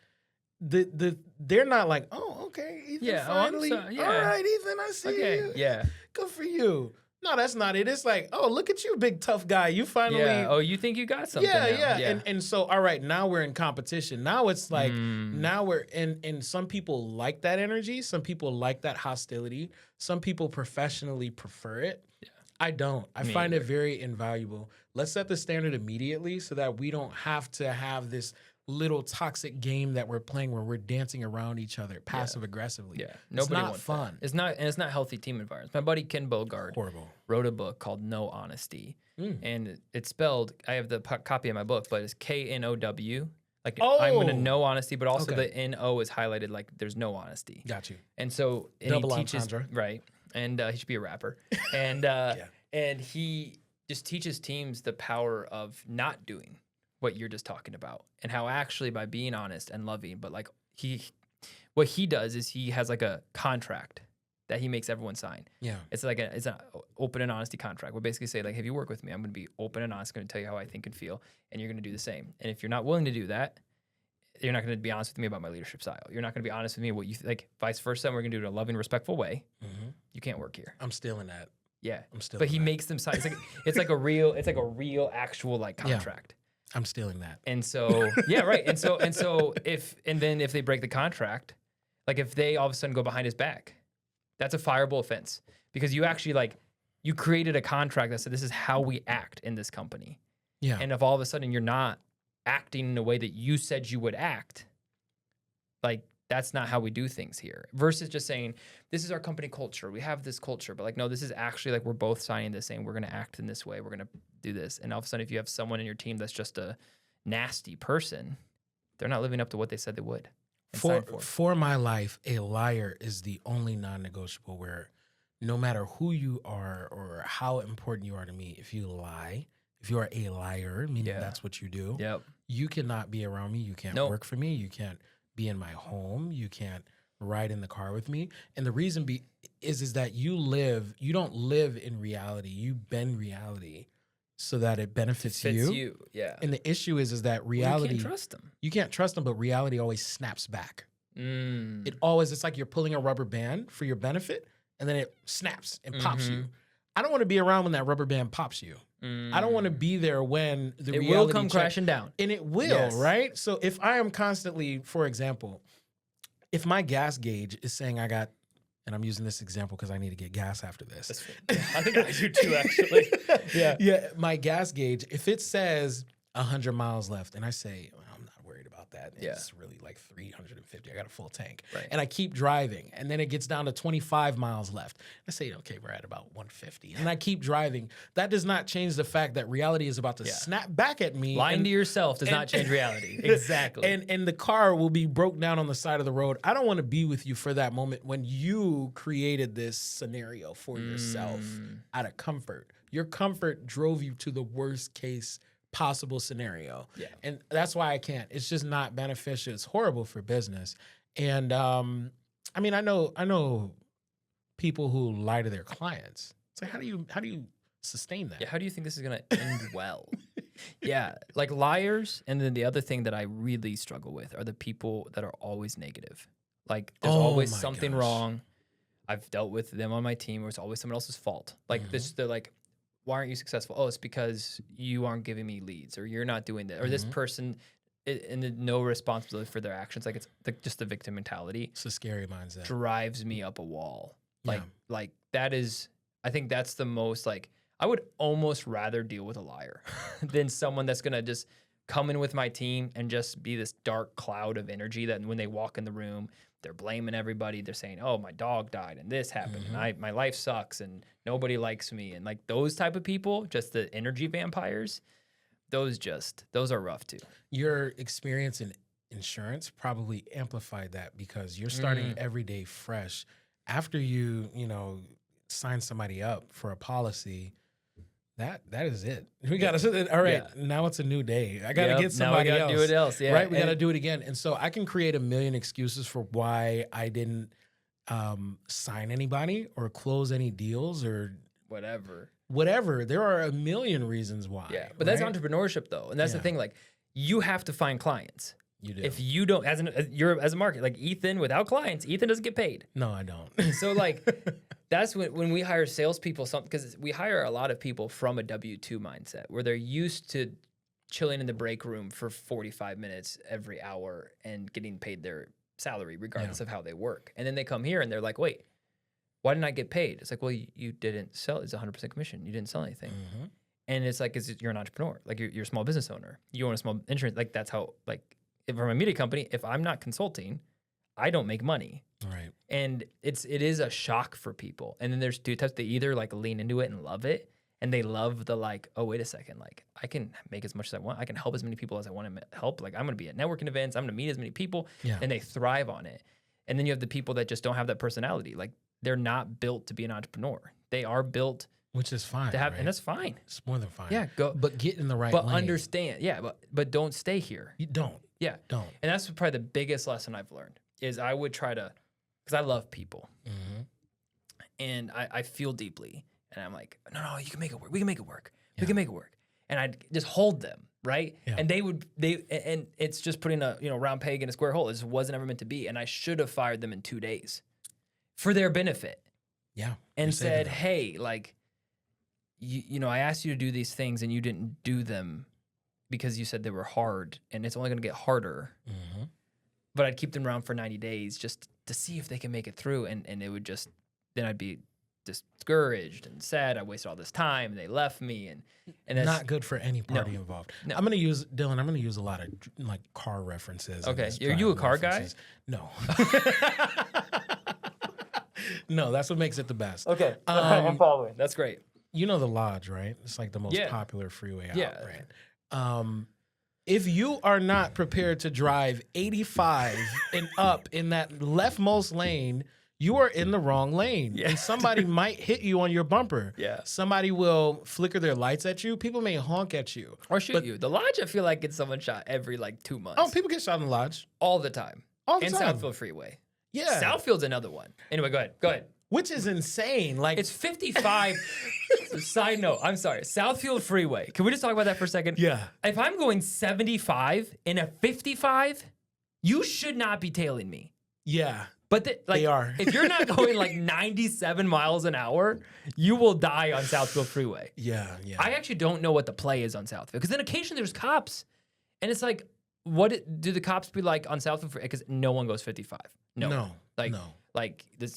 [SPEAKER 1] they're not like, oh, okay, Ethan, finally, all right, Ethan, I see you.
[SPEAKER 2] Yeah,
[SPEAKER 1] good for you. No, that's not it. It's like, oh, look at you, big tough guy. You finally,
[SPEAKER 2] Oh, you think you got something?
[SPEAKER 1] Yeah. And so, all right, now we're in competition. Now it's like, now we're and some people like that energy. Some people like that hostility. Some people professionally prefer it. Yeah. I don't. I find it very invaluable. Let's set the standard immediately so that we don't have to have this little toxic game that we're playing where we're dancing around each other passive aggressively.
[SPEAKER 2] Yeah,
[SPEAKER 1] it's not fun.
[SPEAKER 2] It's not healthy team environments. My buddy Ken Bogard wrote a book called No Honesty, and it's spelled. I have the copy of my book, but it's KNOW. Like I'm gonna know honesty, but also the NO is highlighted like there's no honesty.
[SPEAKER 1] Got you.
[SPEAKER 2] And so
[SPEAKER 1] double
[SPEAKER 2] he teaches
[SPEAKER 1] entendre.
[SPEAKER 2] Right, and he should be a rapper, and and he just teaches teams the power of not doing what you're just talking about, and how actually by being honest and loving, but like what he does is he has like a contract that he makes everyone sign. Yeah, it's like it's an open and honesty contract. We'll basically say like, if you work with me, I'm going to be open and honest, going to tell you how I think and feel, and you're going to do the same. And if you're not willing to do that, you're not going to be honest with me about my leadership style. You're not going to be honest with me what you like. Vice versa, and we're going to do it in a loving, respectful way. You can't work here.
[SPEAKER 1] I'm stealing that.
[SPEAKER 2] Yeah,
[SPEAKER 1] I'm stealing.
[SPEAKER 2] But he makes them sign. It's like a real actual like contract.
[SPEAKER 1] Yeah. I'm stealing that.
[SPEAKER 2] And so, yeah, right. And so if they break the contract, like if they all of a sudden go behind his back, that's a fireable offense, because you actually like, you created a contract that said, this is how we act in this company. Yeah. And if all of a sudden you're not acting in a way that you said you would act, like that's not how we do things here, versus just saying, this is our company culture. We have this culture, but like, no, this is actually like, we're both signing this saying we're going to act in this way. We're going to do this. And all of a sudden, if you have someone in your team that's just a nasty person, they're not living up to what they said they would.
[SPEAKER 1] For my life, a liar is the only non-negotiable, where no matter who you are or how important you are to me, if you lie, if you are a liar, meaning that's what you do, you cannot be around me. You can't work for me. You can't be in my home. You can't ride in the car with me. And the reason is that you don't live in reality. You bend reality. so that it benefits
[SPEAKER 2] Fits
[SPEAKER 1] you.
[SPEAKER 2] you. Yeah.
[SPEAKER 1] And the issue is that reality,
[SPEAKER 2] you can't trust them.
[SPEAKER 1] you can't trust them, but reality always snaps back. It's like you're pulling a rubber band for your benefit, and then it snaps and pops you. I don't want to be around when that rubber band pops you. I don't want to be there when the reality
[SPEAKER 2] will come crashing down.
[SPEAKER 1] And it will, right? So if I am constantly, for example, if my gas gauge is saying I got, and I'm using this example because I need to get gas after this.
[SPEAKER 2] I think I do too, actually.
[SPEAKER 1] Yeah, my gas gauge, if it says 100 miles left, and I say, well, I'm not worried about that. It's really like 350. I got a full tank.
[SPEAKER 2] Right.
[SPEAKER 1] And I keep driving, and then it gets down to 25 miles left. I say, okay, we're at about 150. And I keep driving. That does not change the fact that reality is about to snap back at me.
[SPEAKER 2] Lying to yourself does not change reality. Exactly.
[SPEAKER 1] And the car will be broke down on the side of the road. I don't want to be with you for that moment when you created this scenario for yourself out of comfort. Your comfort drove you to the worst case possible scenario.
[SPEAKER 2] Yeah.
[SPEAKER 1] And that's why I can't. It's just not beneficial. It's horrible for business. And I mean, I know people who lie to their clients. It's like, how do you sustain that?
[SPEAKER 2] Yeah, how do you think this is going to end well? Yeah, like liars. And then the other thing that I really struggle with are the people that are always negative. Like there's always something wrong. I've dealt with them on my team where it's always someone else's fault. Like they're like, why aren't you successful? Oh, it's because you aren't giving me leads, or you're not doing that, or this person and no responsibility for their actions. Like it's just the victim mentality.
[SPEAKER 1] It's a scary mindset.
[SPEAKER 2] Drives me up a wall. Like that is, I think that's the most, like, I would almost rather deal with a liar than someone that's going to just come in with my team and just be this dark cloud of energy that when they walk in the room, they're blaming everybody. They're saying, oh, my dog died and this happened and my life sucks and nobody likes me. And like those type of people, just the energy vampires, those are rough too.
[SPEAKER 1] Your experience in insurance probably amplified that because you're starting every day fresh. After you sign somebody up for a policy, that is it. We got to, all right, now it's a new day. I got to get somebody else.
[SPEAKER 2] Now we got to do it else. Yeah.
[SPEAKER 1] Right? We got to do it again. And so I can create a million excuses for why I didn't sign anybody or close any deals or whatever. There are a million reasons why.
[SPEAKER 2] Yeah. But that's entrepreneurship though. And that's the thing. Like you have to find clients.
[SPEAKER 1] You do.
[SPEAKER 2] If you don't, as a market, like Ethan, without clients, Ethan doesn't get paid.
[SPEAKER 1] No, I don't.
[SPEAKER 2] So like, that's when we hire salespeople, because we hire a lot of people from a W-2 mindset where they're used to chilling in the break room for 45 minutes every hour and getting paid their salary regardless of how they work. And then they come here and they're like, wait, why didn't I get paid? It's like, well, you didn't sell. It's 100% commission. You didn't sell anything. And it's like, you're an entrepreneur. Like you're a small business owner. You own a small insurance. Like that's how, like, if I'm a media company, if I'm not consulting, I don't make money.
[SPEAKER 1] Right.
[SPEAKER 2] And it is a shock for people. And then there's two types. They either like lean into it and love it. And they love the like, oh, wait a second. Like I can make as much as I want. I can help as many people as I want to help. Like I'm going to be at networking events. I'm going to meet as many people. Yeah. And they thrive on it. And then you have the people that just don't have that personality. Like they're not built to be an entrepreneur. They are built.
[SPEAKER 1] Which is fine.
[SPEAKER 2] To have, and that's fine.
[SPEAKER 1] It's more than fine.
[SPEAKER 2] Yeah. Go.
[SPEAKER 1] But get in the right
[SPEAKER 2] lane.
[SPEAKER 1] But
[SPEAKER 2] understand. Yeah. But don't stay here.
[SPEAKER 1] You don't.
[SPEAKER 2] Yeah.
[SPEAKER 1] Don't.
[SPEAKER 2] And that's probably the biggest lesson I've learned is I would try to, because I love people. And I feel deeply. And I'm like, no, you can make it work. We can make it work. We can make it work. And I'd just hold them, right? Yeah. And and it's just putting a round peg in a square hole. It just wasn't ever meant to be. And I should have fired them in 2 days for their benefit.
[SPEAKER 1] Yeah.
[SPEAKER 2] And said, hey, like, I asked you to do these things and you didn't do them because you said they were hard and it's only going to get harder. But I'd keep them around for 90 days just to see if they can make it through. And it would just, then I'd be discouraged and sad. I wasted all this time and they left me. And that's
[SPEAKER 1] not good for any party involved. No. I'm going to use, Dillon, I'm going to use a lot of like car references.
[SPEAKER 2] Okay. Are you a car guy?
[SPEAKER 1] No. No, that's what makes it the best.
[SPEAKER 2] Okay. I'm following. That's great.
[SPEAKER 1] You know the Lodge, right? It's like the most popular freeway out, right? If you are not prepared to drive 85 and up in that leftmost lane, you are in the wrong lane. And somebody might hit you on your bumper. Somebody will flicker their lights at you. People may honk at you.
[SPEAKER 2] Or shoot you. The Lodge, I feel like gets someone shot every like 2 months.
[SPEAKER 1] Oh, people get shot in the Lodge.
[SPEAKER 2] All the time.
[SPEAKER 1] All the time.
[SPEAKER 2] And Southfield Freeway.
[SPEAKER 1] Yeah.
[SPEAKER 2] Southfield's another one. Anyway, go ahead.
[SPEAKER 1] which is insane. Like
[SPEAKER 2] It's 55. Side note, I'm sorry. Southfield Freeway. Can we just talk about that for a second?
[SPEAKER 1] Yeah.
[SPEAKER 2] If I'm going 75 in a 55, you should not be tailing me.
[SPEAKER 1] Yeah.
[SPEAKER 2] But
[SPEAKER 1] They are.
[SPEAKER 2] if you're not going like 97 miles an hour, you will die on Southfield Freeway.
[SPEAKER 1] Yeah.
[SPEAKER 2] I actually don't know what the play is on Southfield, because then occasionally there's cops, and it's like, what do the cops be like on Southfield Freeway? Because no one goes 55. No. Like this,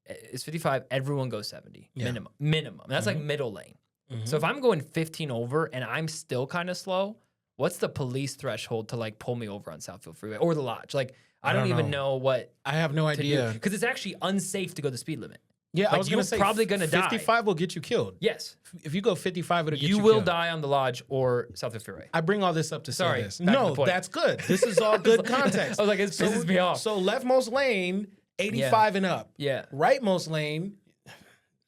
[SPEAKER 2] it's 55. Everyone goes 70 minimum. And that's like middle lane. So if I'm going 15 over and I'm still kind of slow, what's the police threshold to like pull me over on Southfield Freeway or the Lodge? Like, I don't even know what.
[SPEAKER 1] I have no idea.
[SPEAKER 2] Because it's actually unsafe to go the speed limit.
[SPEAKER 1] Yeah,
[SPEAKER 2] like,
[SPEAKER 1] I was going to say,
[SPEAKER 2] probably going to die.
[SPEAKER 1] 55 will get you killed.
[SPEAKER 2] Yes.
[SPEAKER 1] If you go 55, it'll get you
[SPEAKER 2] You
[SPEAKER 1] killed.
[SPEAKER 2] will die on the Lodge or Southfield Freeway.
[SPEAKER 1] I bring all this up to say this.
[SPEAKER 2] back to
[SPEAKER 1] No,
[SPEAKER 2] the point.
[SPEAKER 1] that's good. This is all good context.
[SPEAKER 2] I was like, it pisses me off.
[SPEAKER 1] So leftmost lane, 85 and up.
[SPEAKER 2] Yeah.
[SPEAKER 1] Rightmost lane,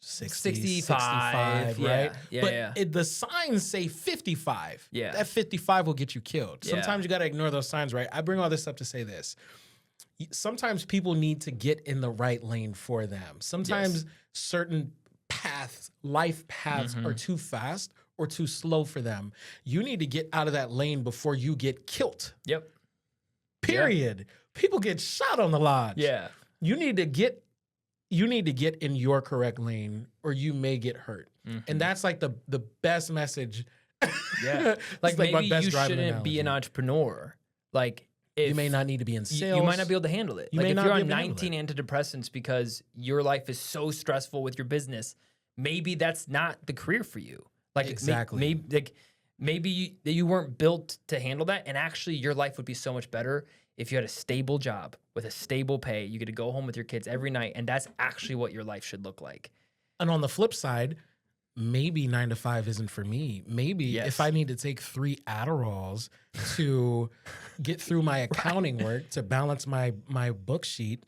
[SPEAKER 1] 60, 65,
[SPEAKER 2] yeah,
[SPEAKER 1] right?
[SPEAKER 2] yeah,
[SPEAKER 1] but
[SPEAKER 2] yeah.
[SPEAKER 1] the signs say 55.
[SPEAKER 2] Yeah.
[SPEAKER 1] That 55 will get you killed.
[SPEAKER 2] Yeah.
[SPEAKER 1] Sometimes you got to ignore those signs, right? I bring all this up to say this. Sometimes people need to get in the right lane for them. Sometimes certain paths, life paths, are too fast or too slow for them. You need to get out of that lane before you get killed.
[SPEAKER 2] Yep.
[SPEAKER 1] Period. People get shot on the Lodge.
[SPEAKER 2] Yeah.
[SPEAKER 1] You need to get in your correct lane or you may get hurt. And that's like the best message.
[SPEAKER 2] Yeah. Like
[SPEAKER 1] my
[SPEAKER 2] maybe
[SPEAKER 1] best
[SPEAKER 2] you
[SPEAKER 1] driving
[SPEAKER 2] shouldn't be an entrepreneur. Like, if
[SPEAKER 1] you may not need to be in sales.
[SPEAKER 2] You might not be able to handle it.
[SPEAKER 1] You
[SPEAKER 2] like
[SPEAKER 1] may
[SPEAKER 2] if
[SPEAKER 1] not
[SPEAKER 2] you're
[SPEAKER 1] be
[SPEAKER 2] on
[SPEAKER 1] able to handle
[SPEAKER 2] 19 antidepressants because your life is so stressful with your business, maybe that's not the career for you. Like
[SPEAKER 1] Exactly.
[SPEAKER 2] maybe you weren't built to handle that, and actually your life would be so much better if you had a stable job with a stable pay. You get to go home with your kids every night, and that's actually what your life should look like.
[SPEAKER 1] And on the flip side, maybe 9 to 5 isn't for me. Maybe if I need to take 3 Adderalls to get through my accounting work, to balance my book sheet,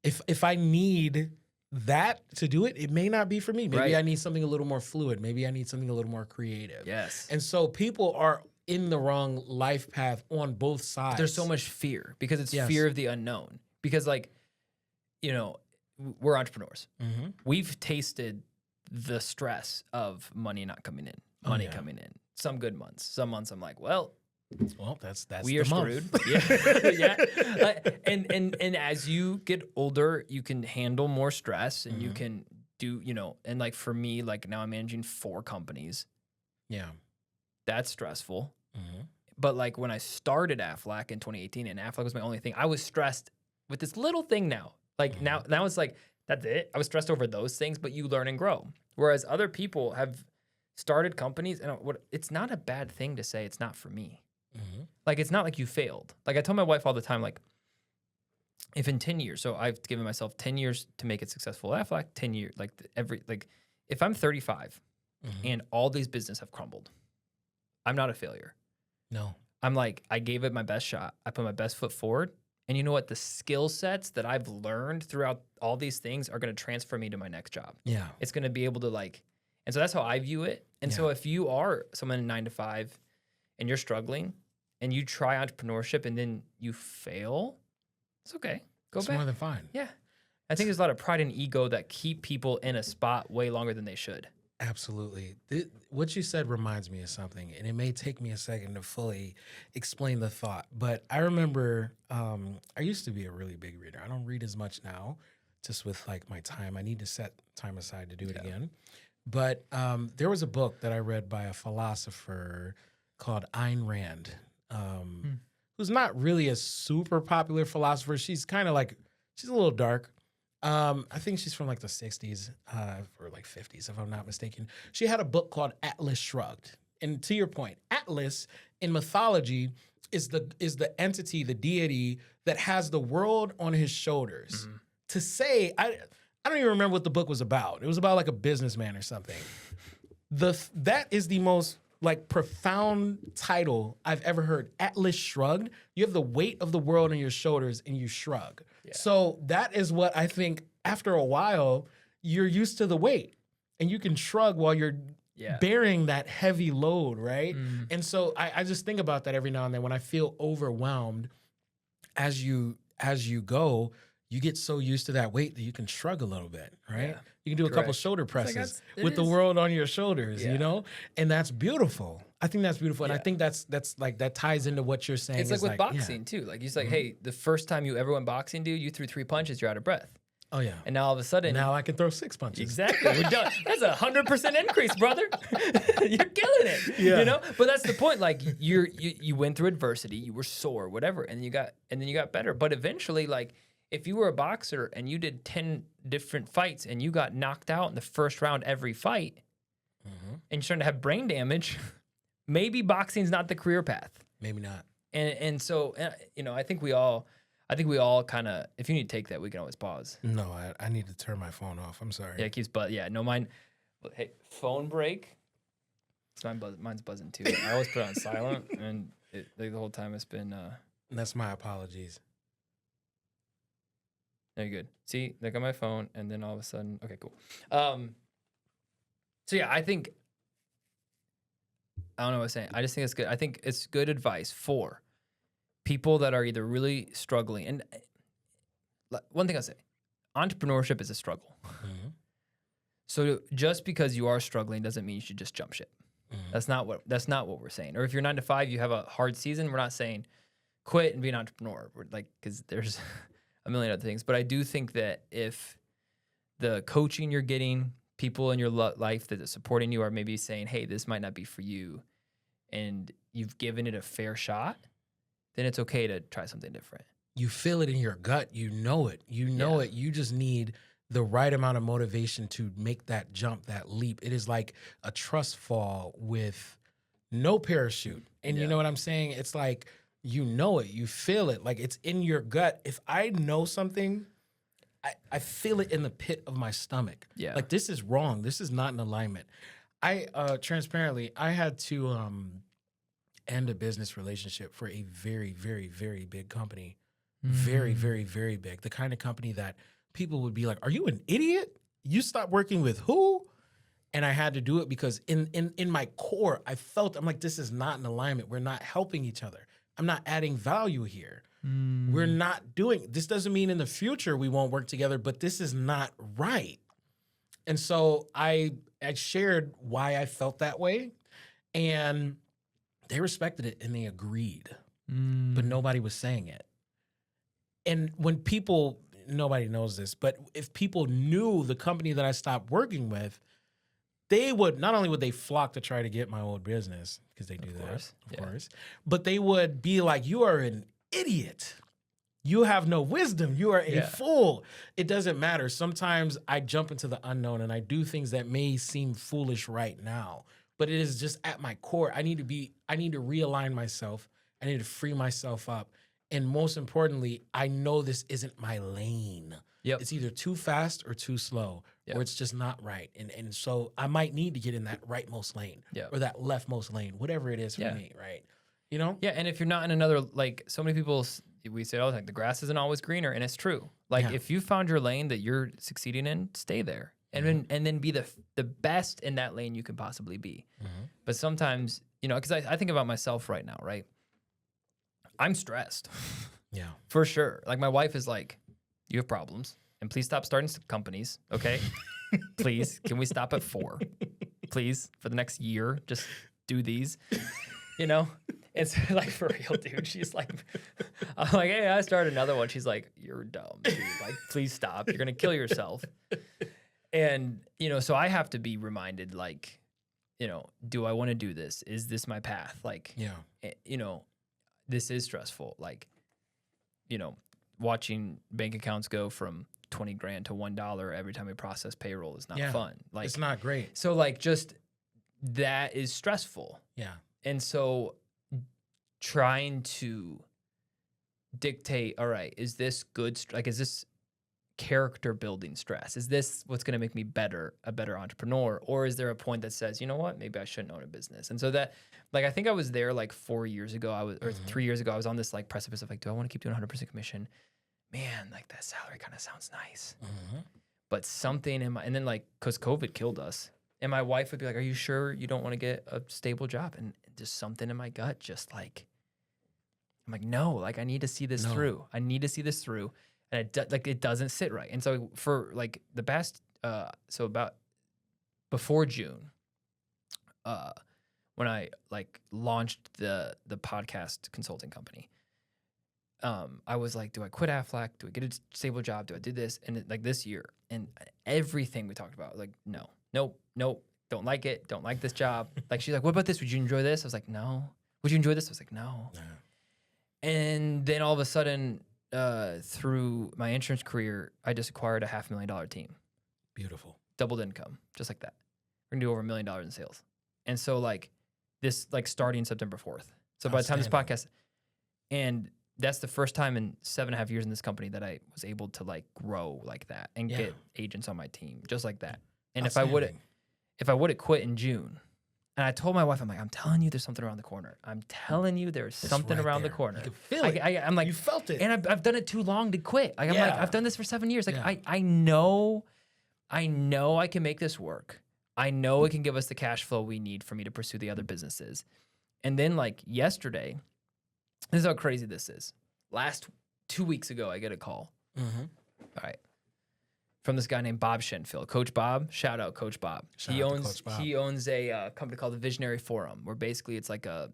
[SPEAKER 1] if I need that to do it, it may not be for me. Maybe I need something a little more fluid. Maybe I need something a little more creative.
[SPEAKER 2] Yes.
[SPEAKER 1] And so people are in the wrong life path on both sides.
[SPEAKER 2] There's so much fear because it's fear of the unknown. Because we're entrepreneurs. We've tasted the stress of money not coming in, money coming in. Some good months. Some months I'm like, well,
[SPEAKER 1] that's
[SPEAKER 2] we are screwed. Yeah. And as you get older, you can handle more stress and you can do, and like for me, like now I'm managing 4 companies.
[SPEAKER 1] Yeah. That's
[SPEAKER 2] stressful. But like when I started Aflac in 2018 and Aflac was my only thing, I was stressed with this little thing now. Like now it's like, that's it. I was stressed over those things, but you learn and grow. Whereas other people have started companies, and it's not a bad thing to say it's not for me. Like, it's not like you failed. Like, I tell my wife all the time, like, if in 10 years, so I've given myself 10 years to make it successful at Aflac, 10 years, if I'm 35 and all these businesses have crumbled, I'm not a failure.
[SPEAKER 1] No.
[SPEAKER 2] I'm like, I gave it my best shot. I put my best foot forward. And you know what? The skill sets that I've learned throughout all these things are going to transfer me to my next job.
[SPEAKER 1] Yeah.
[SPEAKER 2] It's going to be able to and so that's how I view it. And so if you are someone in 9 to 5 and you're struggling and you try entrepreneurship and then you fail, it's okay. Go back.
[SPEAKER 1] It's more than fine.
[SPEAKER 2] Yeah. I think there's a lot of pride and ego that keep people in a spot way longer than they should.
[SPEAKER 1] Absolutely. What you said reminds me of something, and it may take me a second to fully explain the thought. But I remember I used to be a really big reader. I don't read as much now, just with like my time. I need to set time aside to do it again. But there was a book that I read by a philosopher called Ayn Rand, who's not really a super popular philosopher. She's kind of like, she's a little dark. I think she's from like the 60s or like 50s, if I'm not mistaken. She had a book called Atlas Shrugged. And to your point, Atlas in mythology is the entity, the deity that has the world on his shoulders. To say, I don't even remember what the book was about. It was about like a businessman or something. That is the most like profound title I've ever heard. Atlas Shrugged. You have the weight of the world on your shoulders and you shrug. Yeah. So that is what I think after a while, you're used to the weight and you can shrug while you're bearing that heavy load, right? And so I just think about that every now and then when I feel overwhelmed as you go, you get so used to that weight that you can shrug a little bit, right?
[SPEAKER 2] Yeah,
[SPEAKER 1] You can do a couple
[SPEAKER 2] correct.
[SPEAKER 1] shoulder
[SPEAKER 2] It's like
[SPEAKER 1] presses
[SPEAKER 2] it
[SPEAKER 1] with the
[SPEAKER 2] is.
[SPEAKER 1] world on your shoulders,
[SPEAKER 2] Yeah.
[SPEAKER 1] you know? And that's beautiful. I think that's beautiful. And I
[SPEAKER 2] Yeah.
[SPEAKER 1] think that's like, that ties into what you're saying.
[SPEAKER 2] It's like
[SPEAKER 1] is
[SPEAKER 2] with
[SPEAKER 1] yeah.
[SPEAKER 2] boxing too. Like he's like, hey, the first time you ever went boxing, dude, you threw 3 punches, you're out of breath.
[SPEAKER 1] Oh, yeah.
[SPEAKER 2] And now all of a sudden,
[SPEAKER 1] Now I can throw 6 punches.
[SPEAKER 2] exactly, we're done. That's 100% increase, brother. You're killing it.
[SPEAKER 1] Yeah.
[SPEAKER 2] You know, but that's the point. Like you went through adversity, you were sore, whatever, and then you got better. But eventually, like if you were a boxer and you did 10 different fights and you got knocked out in the first round every fight, and you're starting to have brain damage, maybe boxing's not the career path.
[SPEAKER 1] Maybe not.
[SPEAKER 2] And so you know, I think we all kind of, if you need to take that, we can always pause.
[SPEAKER 1] No, I need to turn my phone off. I'm sorry.
[SPEAKER 2] Yeah, it keeps no, mine. Hey, phone break. Mine's buzzing too. I always put it on silent, and the whole time it's been.
[SPEAKER 1] That's my apologies.
[SPEAKER 2] Very good. See, I got my phone, and then all of a sudden, okay, cool. So yeah, I think. I don't know what I'm saying. I just think it's good. I think it's good advice for people that are either really struggling. And one thing I'll say, entrepreneurship is a struggle.
[SPEAKER 1] Mm-hmm.
[SPEAKER 2] So just because you are struggling doesn't mean you should just jump ship.
[SPEAKER 1] Mm-hmm.
[SPEAKER 2] That's not what we're saying. Or if you're 9 to 5, you have a hard season, we're not saying quit and be an entrepreneur. We're like, because there's a million other things. But I do think that if the coaching you're getting, people in your life that are supporting you are maybe saying, hey, this might not be for you, and you've given it a fair shot, then it's okay to try something different.
[SPEAKER 1] You feel it in your gut. You know it. You know it. You just need the right amount of motivation to make that jump, that leap. It is like a trust fall with no parachute. And you know what I'm saying? It's like, you know it. You feel it. Like it's in your gut. If I know something, I feel it in the pit of my stomach.
[SPEAKER 2] Yeah.
[SPEAKER 1] Like this is wrong. This is not in alignment. Transparently, I had to end a business relationship for a very, very, very big company. Very, very, very big. The kind of company that people would be like, are you an idiot? You stopped working with who? And I had to do it because in my core, I'm like, this is not in alignment. We're not helping each other. I'm not adding value here. We're not doing, this doesn't mean in the future we won't work together, but this is not right. And so I shared why I felt that way, and they respected it and they agreed, but nobody was saying it. And when people, nobody knows this, but if people knew the company that I stopped working with, they would, not only would they flock to try to get my old business, because they do that, of course, but they would be like, you are an idiot. You have no wisdom. You are a fool. It doesn't matter. Sometimes I jump into the unknown and I do things that may seem foolish right now, but it is just at my core. I need to realign myself. I need to free myself up. And most importantly, I know this isn't my lane. It's either too fast or too slow, or it's just not right. And so I might need to get in that rightmost lane or that leftmost lane, whatever it is for me, right? You know?
[SPEAKER 2] Yeah, and if you're not in another, like so many people, we say all the time, the grass isn't always greener, and it's true. Like if you found your lane that you're succeeding in, stay there. And then be the best in that lane you can possibly be. But sometimes, you know, because I think about myself right now, right? I'm stressed.
[SPEAKER 1] Yeah.
[SPEAKER 2] For sure. Like my wife is like, you have problems, and please stop starting companies, okay? Please, can we stop at 4? Please, for the next year, just do these. You know? It's like, for real, dude. She's like, I'm like, hey, I started another one. She's like, you're dumb, dude. Like, please stop. You're going to kill yourself. And, you know, so I have to be reminded, like, you know, do I want to do this? Is this my path? Like, you know, this is stressful. Like, you know, watching bank accounts go from 20 grand to $1 every time we process payroll is not fun. Like,
[SPEAKER 1] it's not great.
[SPEAKER 2] So like, just that is stressful.
[SPEAKER 1] Yeah.
[SPEAKER 2] And so trying to dictate, all right, is this good? Like, is this character building stress? Is this what's going to make me a better entrepreneur? Or is there a point that says, you know what, maybe I shouldn't own a business? And so that, like, I think I was there like 4 years ago, or 3 years ago, I was on this like precipice of like, do I want to keep doing 100% commission? Man, like that salary kind of sounds nice. But something in my, and then like, cause COVID killed us, and my wife would be like, are you sure you don't want to get a stable job? And just something in my gut, just like, I'm like, no, like I need to see this through. I need to see this through. and it doesn't sit right. And so for like the past, so about before June, when I like launched the podcast consulting company, I was like, do I quit Aflac? Do I get a stable job? Do I do this? And like this year, and everything we talked about, like, nope, don't like it. Don't like this job. Like, she's like, what about this? Would you enjoy this? I was like, no. Would you enjoy this? I was like, no. And then all of a sudden, through my insurance career, I just acquired a $500,000 team.
[SPEAKER 1] Beautiful.
[SPEAKER 2] Doubled income, just like that. We're gonna do over $1 million in sales. And so like this, like starting September 4th. So by the time this podcast, and that's the first time in 7.5 years in this company that I was able to like grow like that and get agents on my team just like that. And if I would have quit in June, and I told my wife, I'm like, I'm telling you, there's something around the corner. I'm telling you, there's something
[SPEAKER 1] right
[SPEAKER 2] around
[SPEAKER 1] there.
[SPEAKER 2] the corner.
[SPEAKER 1] You can feel it.
[SPEAKER 2] I'm like,
[SPEAKER 1] you felt it.
[SPEAKER 2] And I've done it too long to quit. Like, I'm like, I've done this for 7 years. Like, I know I can make this work. I know it can give us the cash flow we need for me to pursue the other businesses. And then like yesterday, this is how crazy this is. Last 2 weeks ago, I get a call.
[SPEAKER 1] Mm-hmm.
[SPEAKER 2] All right. From this guy named Bob Shenfield. Coach Bob, shout out Coach Bob. He owns a company called the Visionary Forum, where basically it's like a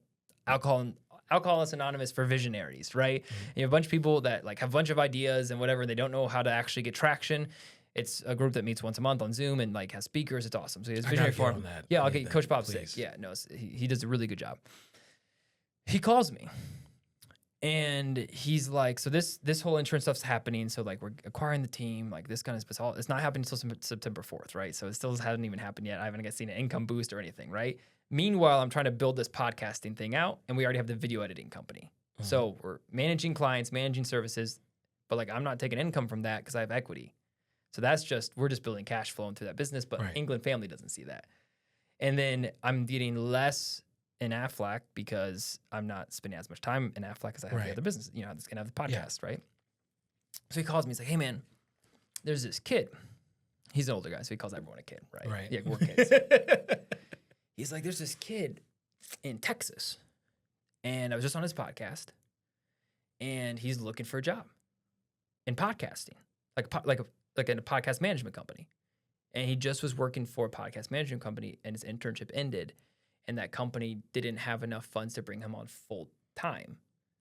[SPEAKER 2] Alcoholics Anonymous for visionaries, right? Mm-hmm. You have a bunch of people that like have a bunch of ideas and whatever, and they don't know how to actually get traction. It's a group that meets once a month on Zoom and like has speakers. It's awesome. So he has Visionary Forum. Yeah, I'll get Coach Bob's sick. Yeah, no, he does a really good job. He calls me. And he's like, so this whole insurance stuff's happening. So like we're acquiring the team, like this kind of stuff. It's not happening until September 4th, right? So it still hasn't even happened yet. I haven't seen an income boost or anything, right? Meanwhile, I'm trying to build this podcasting thing out, and we already have the video editing company. Mm-hmm. So we're managing clients, managing services, but like I'm not taking income from that because I have equity. So we're just building cash flowing through that business, but England family doesn't see that. And then I'm getting less in Aflac because I'm not spending as much time in Aflac as I have the other business. You know, I'm just gonna have the podcast, right? So he calls me. He's like, "Hey, man, there's this kid. He's an older guy, so he calls everyone a kid, right?
[SPEAKER 1] Right.
[SPEAKER 2] Yeah, we're kids." He's like, "There's this kid in Texas, and I was just on his podcast, and he's looking for a job in podcasting, like in a podcast management company, and he just was working for a podcast management company, and his internship ended." And that company didn't have enough funds to bring him on full time,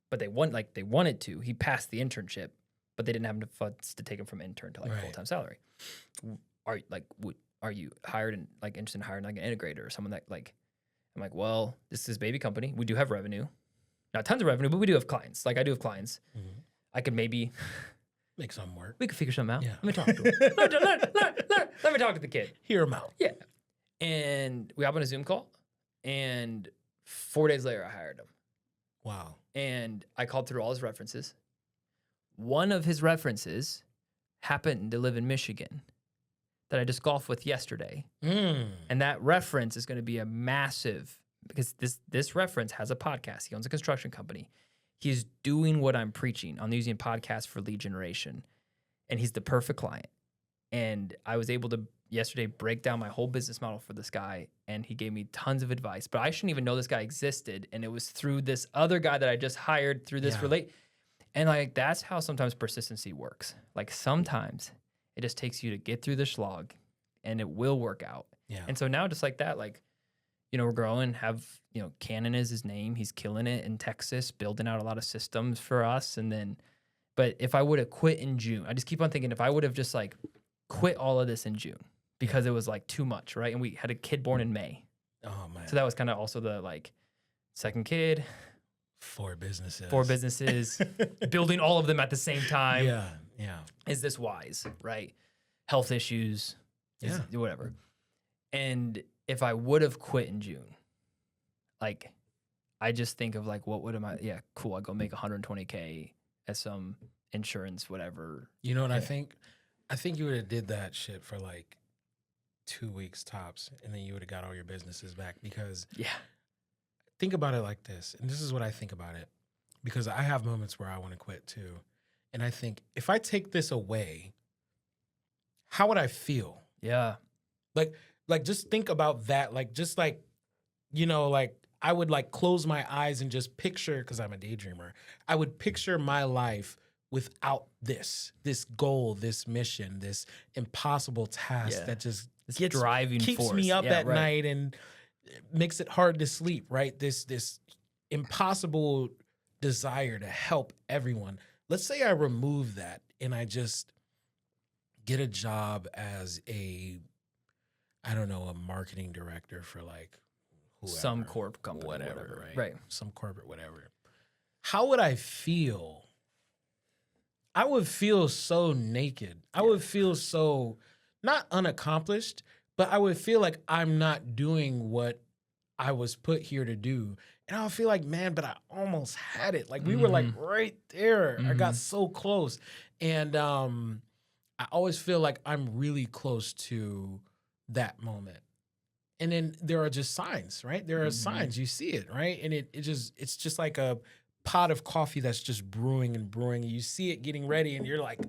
[SPEAKER 2] but they wanted to. He passed the internship, but they didn't have enough funds to take him from intern to like full time salary. Are you hired and like interested in hiring like an integrator or someone that like? I'm like, well, this is a baby company. We do have revenue, not tons of revenue, but we do have clients. Like I do have clients. Mm-hmm. I could maybe
[SPEAKER 1] make something work.
[SPEAKER 2] We could figure something out.
[SPEAKER 1] Yeah.
[SPEAKER 2] Let me talk to him. Let me talk to the kid.
[SPEAKER 1] Hear him out.
[SPEAKER 2] Yeah. And we hop on a Zoom call. And 4 days later, I hired him.
[SPEAKER 1] Wow. And
[SPEAKER 2] I called through all his references. One of his references happened to live in Michigan that I just golfed with yesterday. And that reference is going to be a massive, because this reference has a podcast. He owns a construction company. He's doing what I'm preaching on using podcasts for lead generation. And he's the perfect client. And I was able to yesterday break down my whole business model for this guy, and he gave me tons of advice, but I shouldn't even know this guy existed. And it was through this other guy that I just hired through this and like, that's how sometimes persistency works. Like sometimes it just takes you to get through the slog and it will work out. Yeah. And so now just like that, like, you know, we're growing, Cannon is his name. He's killing it in Texas, building out a lot of systems for us. And then, but if I would have quit in June, I just keep on thinking if I would have just like quit all of this in June, because it was like too much, right? And we had a kid born in May. Oh man. So that was kind of also the like second kid.
[SPEAKER 1] 4 businesses.
[SPEAKER 2] Building all of them at the same time.
[SPEAKER 1] Yeah, yeah.
[SPEAKER 2] Is this wise, right? Health issues, whatever. And if I would have quit in June, like I just think of like, what would I? Yeah, cool. I go make $120K as some insurance, whatever.
[SPEAKER 1] You know what I think? I think you would have did that shit for like 2 weeks tops, and then you would have got all your businesses back. Because think about it like this, and this is what I think about it, because I have moments where I want to quit too, and I think if I take this away, how would I feel?
[SPEAKER 2] Yeah,
[SPEAKER 1] like just think about that, like just like, you know, like I would like close my eyes and just picture, because I'm a daydreamer, I would picture my life without this goal, this mission, this impossible task that just
[SPEAKER 2] this driving
[SPEAKER 1] keeps
[SPEAKER 2] force.
[SPEAKER 1] me up at night and makes it hard to sleep, right? This impossible desire to help everyone. Let's say I remove that and I just get a job as a marketing director for like whoever,
[SPEAKER 2] some corp company,
[SPEAKER 1] whatever, right?
[SPEAKER 2] Right.
[SPEAKER 1] Some corporate, whatever. How would I feel? I would feel so naked. I would feel so not unaccomplished, but I would feel like I'm not doing what I was put here to do. And I'll feel like, man, but I almost had it. Like we were like right there. I got so close. And I always feel like I'm really close to that moment. And then there are just signs, right? There are signs. You see it, right? And it's just like a pot of coffee that's just brewing and brewing. You see it getting ready and you're like,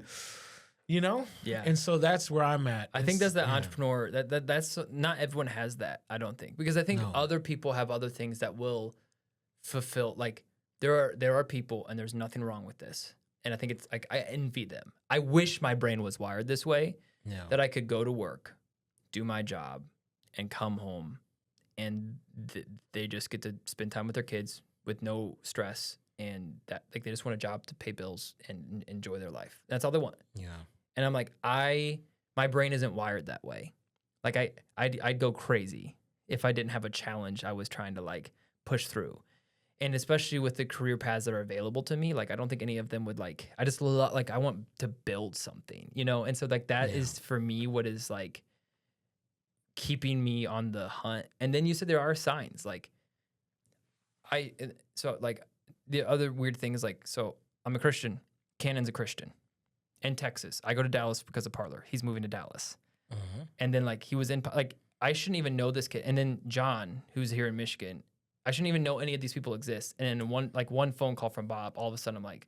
[SPEAKER 1] you know?
[SPEAKER 2] Yeah.
[SPEAKER 1] And so that's where I'm at.
[SPEAKER 2] I think that's the entrepreneur. That's not everyone has that, I don't think. Because I think other people have other things that will fulfill. Like there are people, and there's nothing wrong with this. And I think it's like I envy them. I wish my brain was wired this way, that I could go to work, do my job, and come home, and they just get to spend time with their kids with no stress, and that like they just want a job to pay bills and enjoy their life. That's all they want.
[SPEAKER 1] Yeah.
[SPEAKER 2] And I'm like, my brain isn't wired that way. Like I'd go crazy if I didn't have a challenge I was trying to like push through. And especially with the career paths that are available to me, like I don't think any of them would like, I just like, I want to build something, you know? And so like that is for me what is like keeping me on the hunt. And then you said there are signs like so like the other weird thing is like, so I'm a Christian, Cannon's a Christian in Texas. I go to Dallas because of Parlor. He's moving to Dallas. And then like he was in, like, I shouldn't even know this kid. And then John, who's here in Michigan, I shouldn't even know any of these people exist. And then one phone call from Bob, all of a sudden I'm like,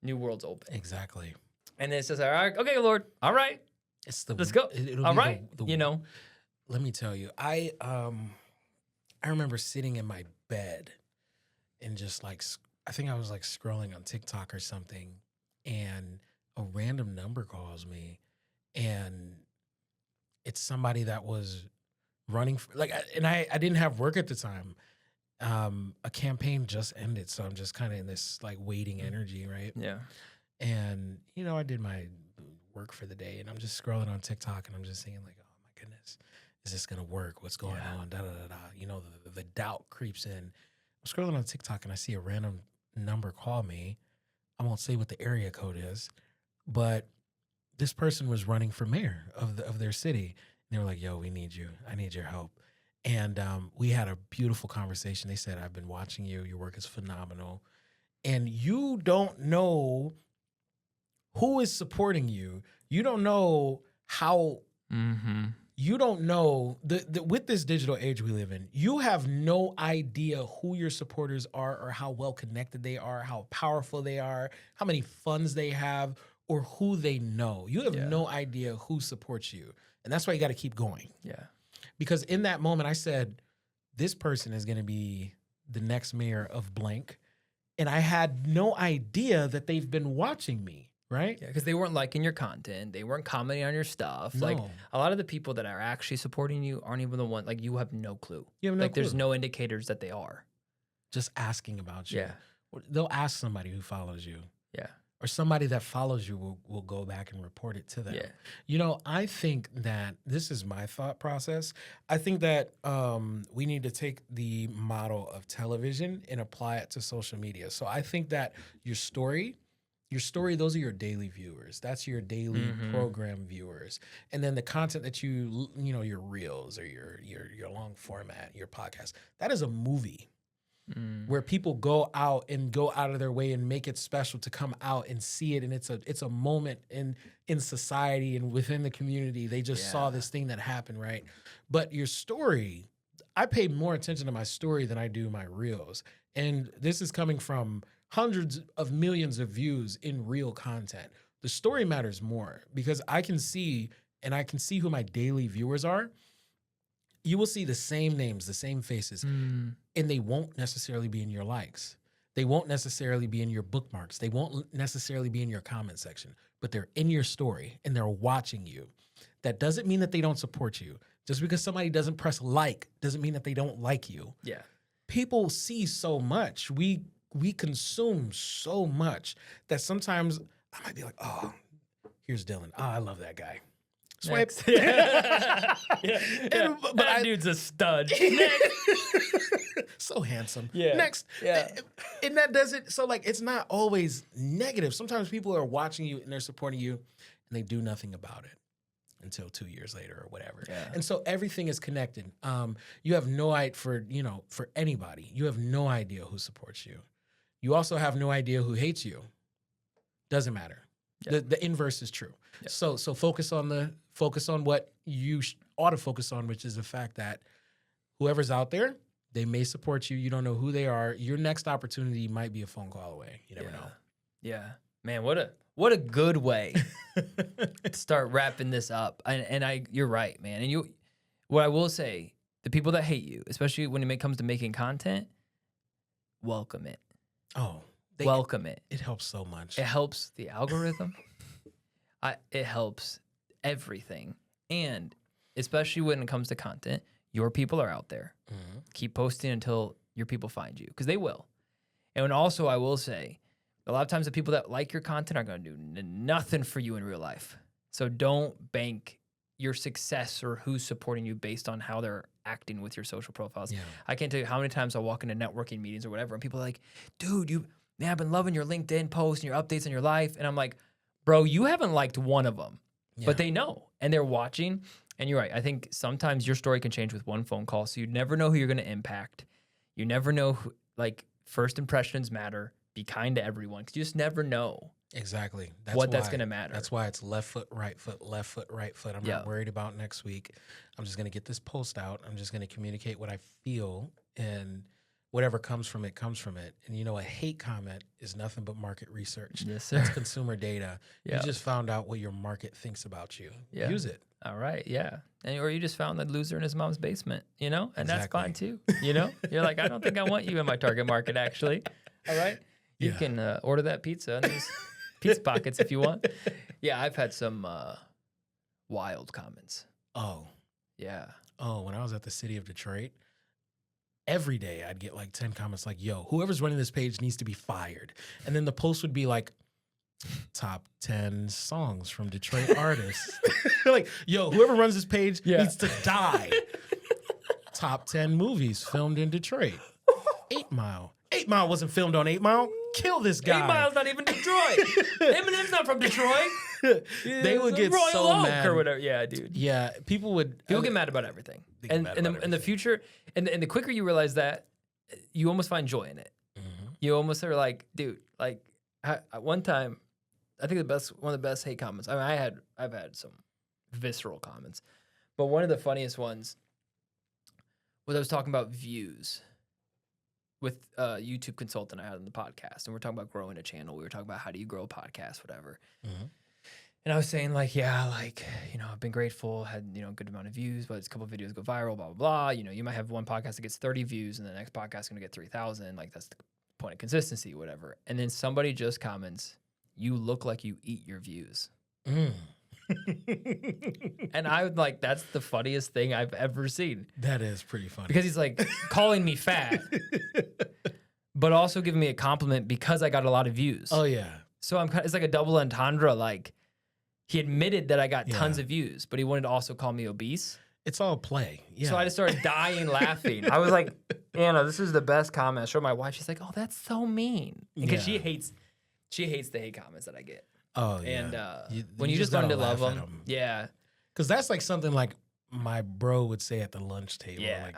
[SPEAKER 2] new world's open.
[SPEAKER 1] Exactly.
[SPEAKER 2] And then it's just like, all right, okay, Lord, all right, let's go. All right, you know.
[SPEAKER 1] Let me tell you, I remember sitting in my bed and just like, I think I was like scrolling on TikTok or something, and a random number calls me, and it's somebody that was running for, like, and I didn't have work at the time. A campaign just ended, so I'm just kind of in this like waiting energy, right?
[SPEAKER 2] Yeah.
[SPEAKER 1] And you know, I did my work for the day, and I'm just scrolling on TikTok, and I'm just thinking like, oh my goodness, is this gonna work? What's going on? Da da da da. You know, the doubt creeps in. I'm scrolling on TikTok, and I see a random number call me. I won't say what the area code is, but this person was running for mayor of their city. And they were like, yo, we need you. I need your help. And we had a beautiful conversation. They said, I've been watching you. Your work is phenomenal. And you don't know who is supporting you. You don't know how, you don't know, with this digital age we live in, you have no idea who your supporters are or how well connected they are, how powerful they are, how many funds they have, or who they know. You have no idea who supports you. And that's why you got to keep going.
[SPEAKER 2] Yeah.
[SPEAKER 1] Because in that moment, I said, this person is going to be the next mayor of blank. And I had no idea that they've been watching me, right?
[SPEAKER 2] Yeah, because they weren't liking your content. They weren't commenting on your stuff.
[SPEAKER 1] No.
[SPEAKER 2] Like, a lot of the people that are actually supporting you aren't even the one, like, you have no clue.
[SPEAKER 1] You have no clue.
[SPEAKER 2] There's no indicators that they are.
[SPEAKER 1] Just asking about you.
[SPEAKER 2] Yeah.
[SPEAKER 1] They'll ask somebody who follows you.
[SPEAKER 2] Yeah.
[SPEAKER 1] Or somebody that follows you will go back and report it to them.
[SPEAKER 2] Yeah.
[SPEAKER 1] You know, I think that this is my thought process. I think that we need to take the model of television and apply it to social media. So I think that your story, those are your daily viewers. That's your daily program viewers. And then the content that you know, your reels or your long format, your podcast, that is a movie. Where people go out of their way and make it special to come out and see it, and it's a moment in society and within the community. They just saw this thing that happened, right? But your story, I pay more attention to my story than I do my reels, and this is coming from hundreds of millions of views in real content. The story matters more because I can see who my daily viewers are. You will see the same names, the same faces, and they won't necessarily be in your likes. They won't necessarily be in your bookmarks. They won't necessarily be in your comment section, but they're in your story and they're watching you. That doesn't mean that they don't support you. Just because somebody doesn't press like doesn't mean that they don't like you.
[SPEAKER 2] Yeah.
[SPEAKER 1] People see so much. We consume so much that sometimes I might be like, oh, here's Dillon. Oh, I love that guy. Swipe.
[SPEAKER 2] Yeah.
[SPEAKER 1] But
[SPEAKER 2] that dude's a stud.
[SPEAKER 1] So handsome.
[SPEAKER 2] Yeah.
[SPEAKER 1] Next.
[SPEAKER 2] Yeah.
[SPEAKER 1] And that doesn't, so like, it's not always negative. Sometimes people are watching you and they're supporting you and they do nothing about it until 2 years later or whatever.
[SPEAKER 2] Yeah.
[SPEAKER 1] And so everything is connected. You have no idea for anybody, you have no idea who supports you. You also have no idea who hates you. Doesn't matter. Yep. The inverse is true. Yep. So focus on what you ought to focus on, which is the fact that whoever's out there, they may support you. You don't know who they are. Your next opportunity might be a phone call away. You never know.
[SPEAKER 2] Yeah, man, what a good way to start wrapping this up. And you're right, man. And what I will say, the people that hate you, especially when it comes to making content, welcome it.
[SPEAKER 1] Oh,
[SPEAKER 2] welcome it.
[SPEAKER 1] It helps so much.
[SPEAKER 2] It helps the algorithm. It helps everything. And especially when it comes to content, your people are out there. Mm-hmm. Keep posting until your people find you, because they will. And also, I will say, a lot of times the people that like your content are going to do nothing for you in real life. So don't bank your success or who's supporting you based on how they're acting with your social profiles. Yeah. I can't tell you how many times I'll walk into networking meetings or whatever, and people are like, dude, I've been loving your LinkedIn posts and your updates on your life. And I'm like, bro, you haven't liked one of them, but they know and they're watching. And you're right. I think sometimes your story can change with one phone call. So you never know who you're going to impact. You never know who, like, first impressions matter. Be kind to everyone, because you just never know.
[SPEAKER 1] Exactly.
[SPEAKER 2] That's going to matter.
[SPEAKER 1] That's why it's left foot, right foot, left foot, right foot. I'm not worried about next week. I'm just going to get this post out. I'm just going to communicate what I feel, and whatever comes from it, comes from it. And a hate comment is nothing but market research.
[SPEAKER 2] Yes, sir.
[SPEAKER 1] That's consumer data. You just found out what your market thinks about you. Use it.
[SPEAKER 2] All right, yeah. Or you just found that loser in his mom's basement, and that's fine too, You're like, I don't think I want you in my target market, actually. All right? You can order that pizza in these pizza pockets if you want. Yeah, I've had some wild comments.
[SPEAKER 1] Oh.
[SPEAKER 2] Yeah.
[SPEAKER 1] Oh, when I was at the city of Detroit, every day I'd get like 10 comments like, yo, whoever's running this page needs to be fired. And then the post would be like, top 10 songs from Detroit artists. Like, yo, whoever runs this page needs to die. Top 10 movies filmed in Detroit. 8 Mile. 8 Mile wasn't filmed on 8 Mile. Kill this guy.
[SPEAKER 2] 8 Mile's not even Detroit. Eminem's not from Detroit.
[SPEAKER 1] They would get
[SPEAKER 2] Royal
[SPEAKER 1] so
[SPEAKER 2] Oak
[SPEAKER 1] mad.
[SPEAKER 2] Or whatever. Yeah, dude.
[SPEAKER 1] Yeah, people
[SPEAKER 2] get mad about everything. And in the future, and the quicker you realize that, you almost find joy in it. Mm-hmm. You almost are like, dude, like, one time, I think one of the best hate comments. I mean, I've had some visceral comments, but one of the funniest ones was I was talking about views with a YouTube consultant I had on the podcast, and we're talking about growing a channel. We were talking about how do you grow a podcast, whatever. Mm-hmm. And I was saying like, I've been grateful, had, a good amount of views, but a couple of videos go viral, blah, blah, blah. You might have one podcast that gets 30 views and the next podcast is going to get 3,000. Like, that's the point of consistency, whatever. And then somebody just comments, you look like you eat your views. Mm. And I would like, that's the funniest thing I've ever seen.
[SPEAKER 1] That is pretty funny.
[SPEAKER 2] Because he's like calling me fat, but also giving me a compliment because I got a lot of views.
[SPEAKER 1] Oh, yeah.
[SPEAKER 2] So it's like a double entendre. Like, he admitted that I got tons of views, but he wanted to also call me obese.
[SPEAKER 1] It's all play. Yeah.
[SPEAKER 2] So I just started dying laughing. I was like, Anna, this is the best comment. I showed my wife. She's like, oh, that's so mean. Because she hates the hate comments that I get.
[SPEAKER 1] Oh, yeah.
[SPEAKER 2] And when you just learn to love them. Yeah.
[SPEAKER 1] Because that's like something like my bro would say at the lunch table.
[SPEAKER 2] Yeah.
[SPEAKER 1] Like,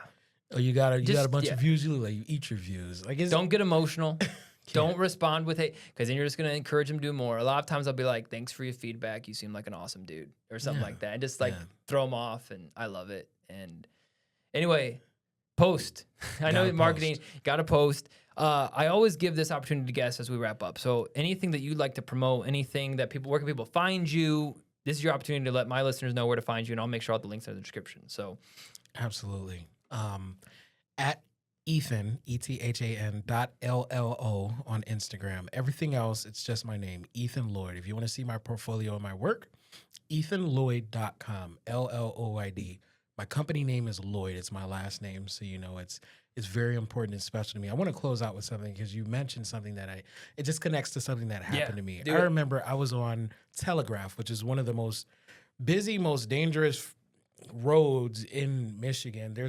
[SPEAKER 1] oh, you got a bunch of views. You look like you eat your views. Like,
[SPEAKER 2] don't get emotional. Don't respond with hate, because then you're just going to encourage him to do more. A lot of times I'll be like, thanks for your feedback. You seem like an awesome dude, or something like that. And just like throw them off, and I love it. And anyway, post. I know marketing, got to post. I always give this opportunity to guests as we wrap up. So anything that you'd like to promote, anything that where can people find you? This is your opportunity to let my listeners know where to find you, and I'll make sure all the links are in the description. So,
[SPEAKER 1] absolutely. At Ethan, ETHAN.LLO on Instagram. Everything else, it's just my name, Ethan Lloyd. If you want to see my portfolio and my work, EthanLloyd.com, LLOID. My company name is Lloyd. It's my last name, so you know it's very important and special to me. I want to close out with something because you mentioned something that it just connects to something that happened to me. I remember I was on Telegraph, which is one of the most busy, most dangerous roads in Michigan. There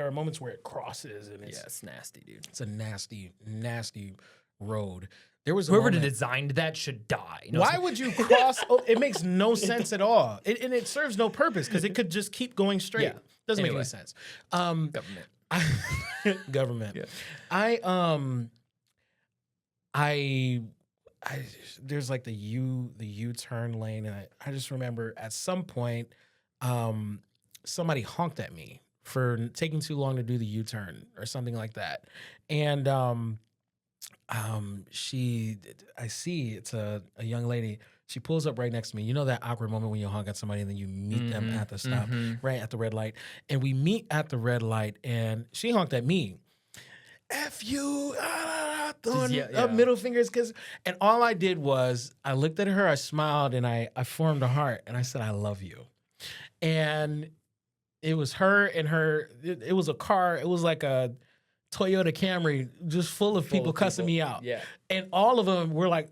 [SPEAKER 1] are moments where it crosses and
[SPEAKER 2] it's nasty, dude.
[SPEAKER 1] It's a nasty, nasty road. There was
[SPEAKER 2] whoever designed that should die.
[SPEAKER 1] Why would you cross? It makes no sense at all. And it serves no purpose because it could just keep going straight.
[SPEAKER 2] Yeah.
[SPEAKER 1] Doesn't make any sense.
[SPEAKER 2] Government.
[SPEAKER 1] Government.
[SPEAKER 2] Yeah.
[SPEAKER 1] I there's like the U-turn lane, and I just remember at some point, somebody honked at me for taking too long to do the U-turn or something like that, and I see it's a young lady. She pulls up right next to me. You know that awkward moment when you honk at somebody and then you meet them at the stop, right at the red light. And we meet at the red light, and she honked at me. F you, throwing up middle fingers. And all I did was I looked at her, I smiled, and I formed a heart, and I said, I love you. And it was her and her, it was a car. It was like a Toyota Camry, just full of people cussing me out.
[SPEAKER 2] Yeah.
[SPEAKER 1] And all of them were like,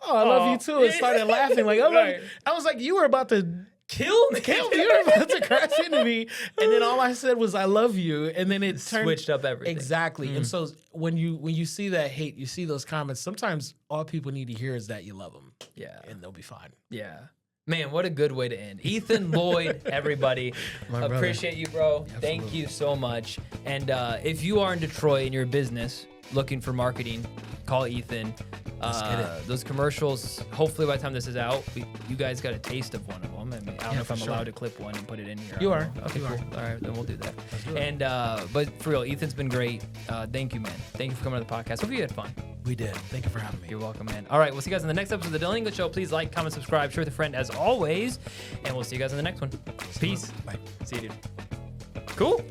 [SPEAKER 1] oh, I love you too. And started laughing. Like, I was like, you were about to kill me. You were about to crash into me. And then all I said was, I love you. And then it
[SPEAKER 2] switched up everything.
[SPEAKER 1] Exactly. And so when you see that hate, you see those comments, sometimes all people need to hear is that you love them.
[SPEAKER 2] Yeah.
[SPEAKER 1] And they'll be fine.
[SPEAKER 2] Yeah. Man, what a good way to end. Ethan Lloyd, everybody. Appreciate you, bro.
[SPEAKER 1] Absolutely.
[SPEAKER 2] Thank you so much. And if you are in Detroit and you're a business looking for marketing, call Ethan.
[SPEAKER 1] Let's get it.
[SPEAKER 2] Those commercials, hopefully by the time this is out, you guys got a taste of one of them. I mean, I don't know if I'm allowed to clip one and put it in here.
[SPEAKER 1] You are.
[SPEAKER 2] Okay,
[SPEAKER 1] You
[SPEAKER 2] cool.
[SPEAKER 1] are.
[SPEAKER 2] All right, then we'll do that.
[SPEAKER 1] Let's do it.
[SPEAKER 2] And but for real, Ethan's been great. Thank you, man. Thank you for coming to the podcast. Hope you had fun.
[SPEAKER 1] We did. Thank you for having me.
[SPEAKER 2] You're welcome, man. All right, we'll see you guys in the next episode of the Dillon English Show. Please like, comment, subscribe, share with a friend as always. And we'll see you guys in the next one. Peace.
[SPEAKER 1] Bye.
[SPEAKER 2] See you, dude. Cool.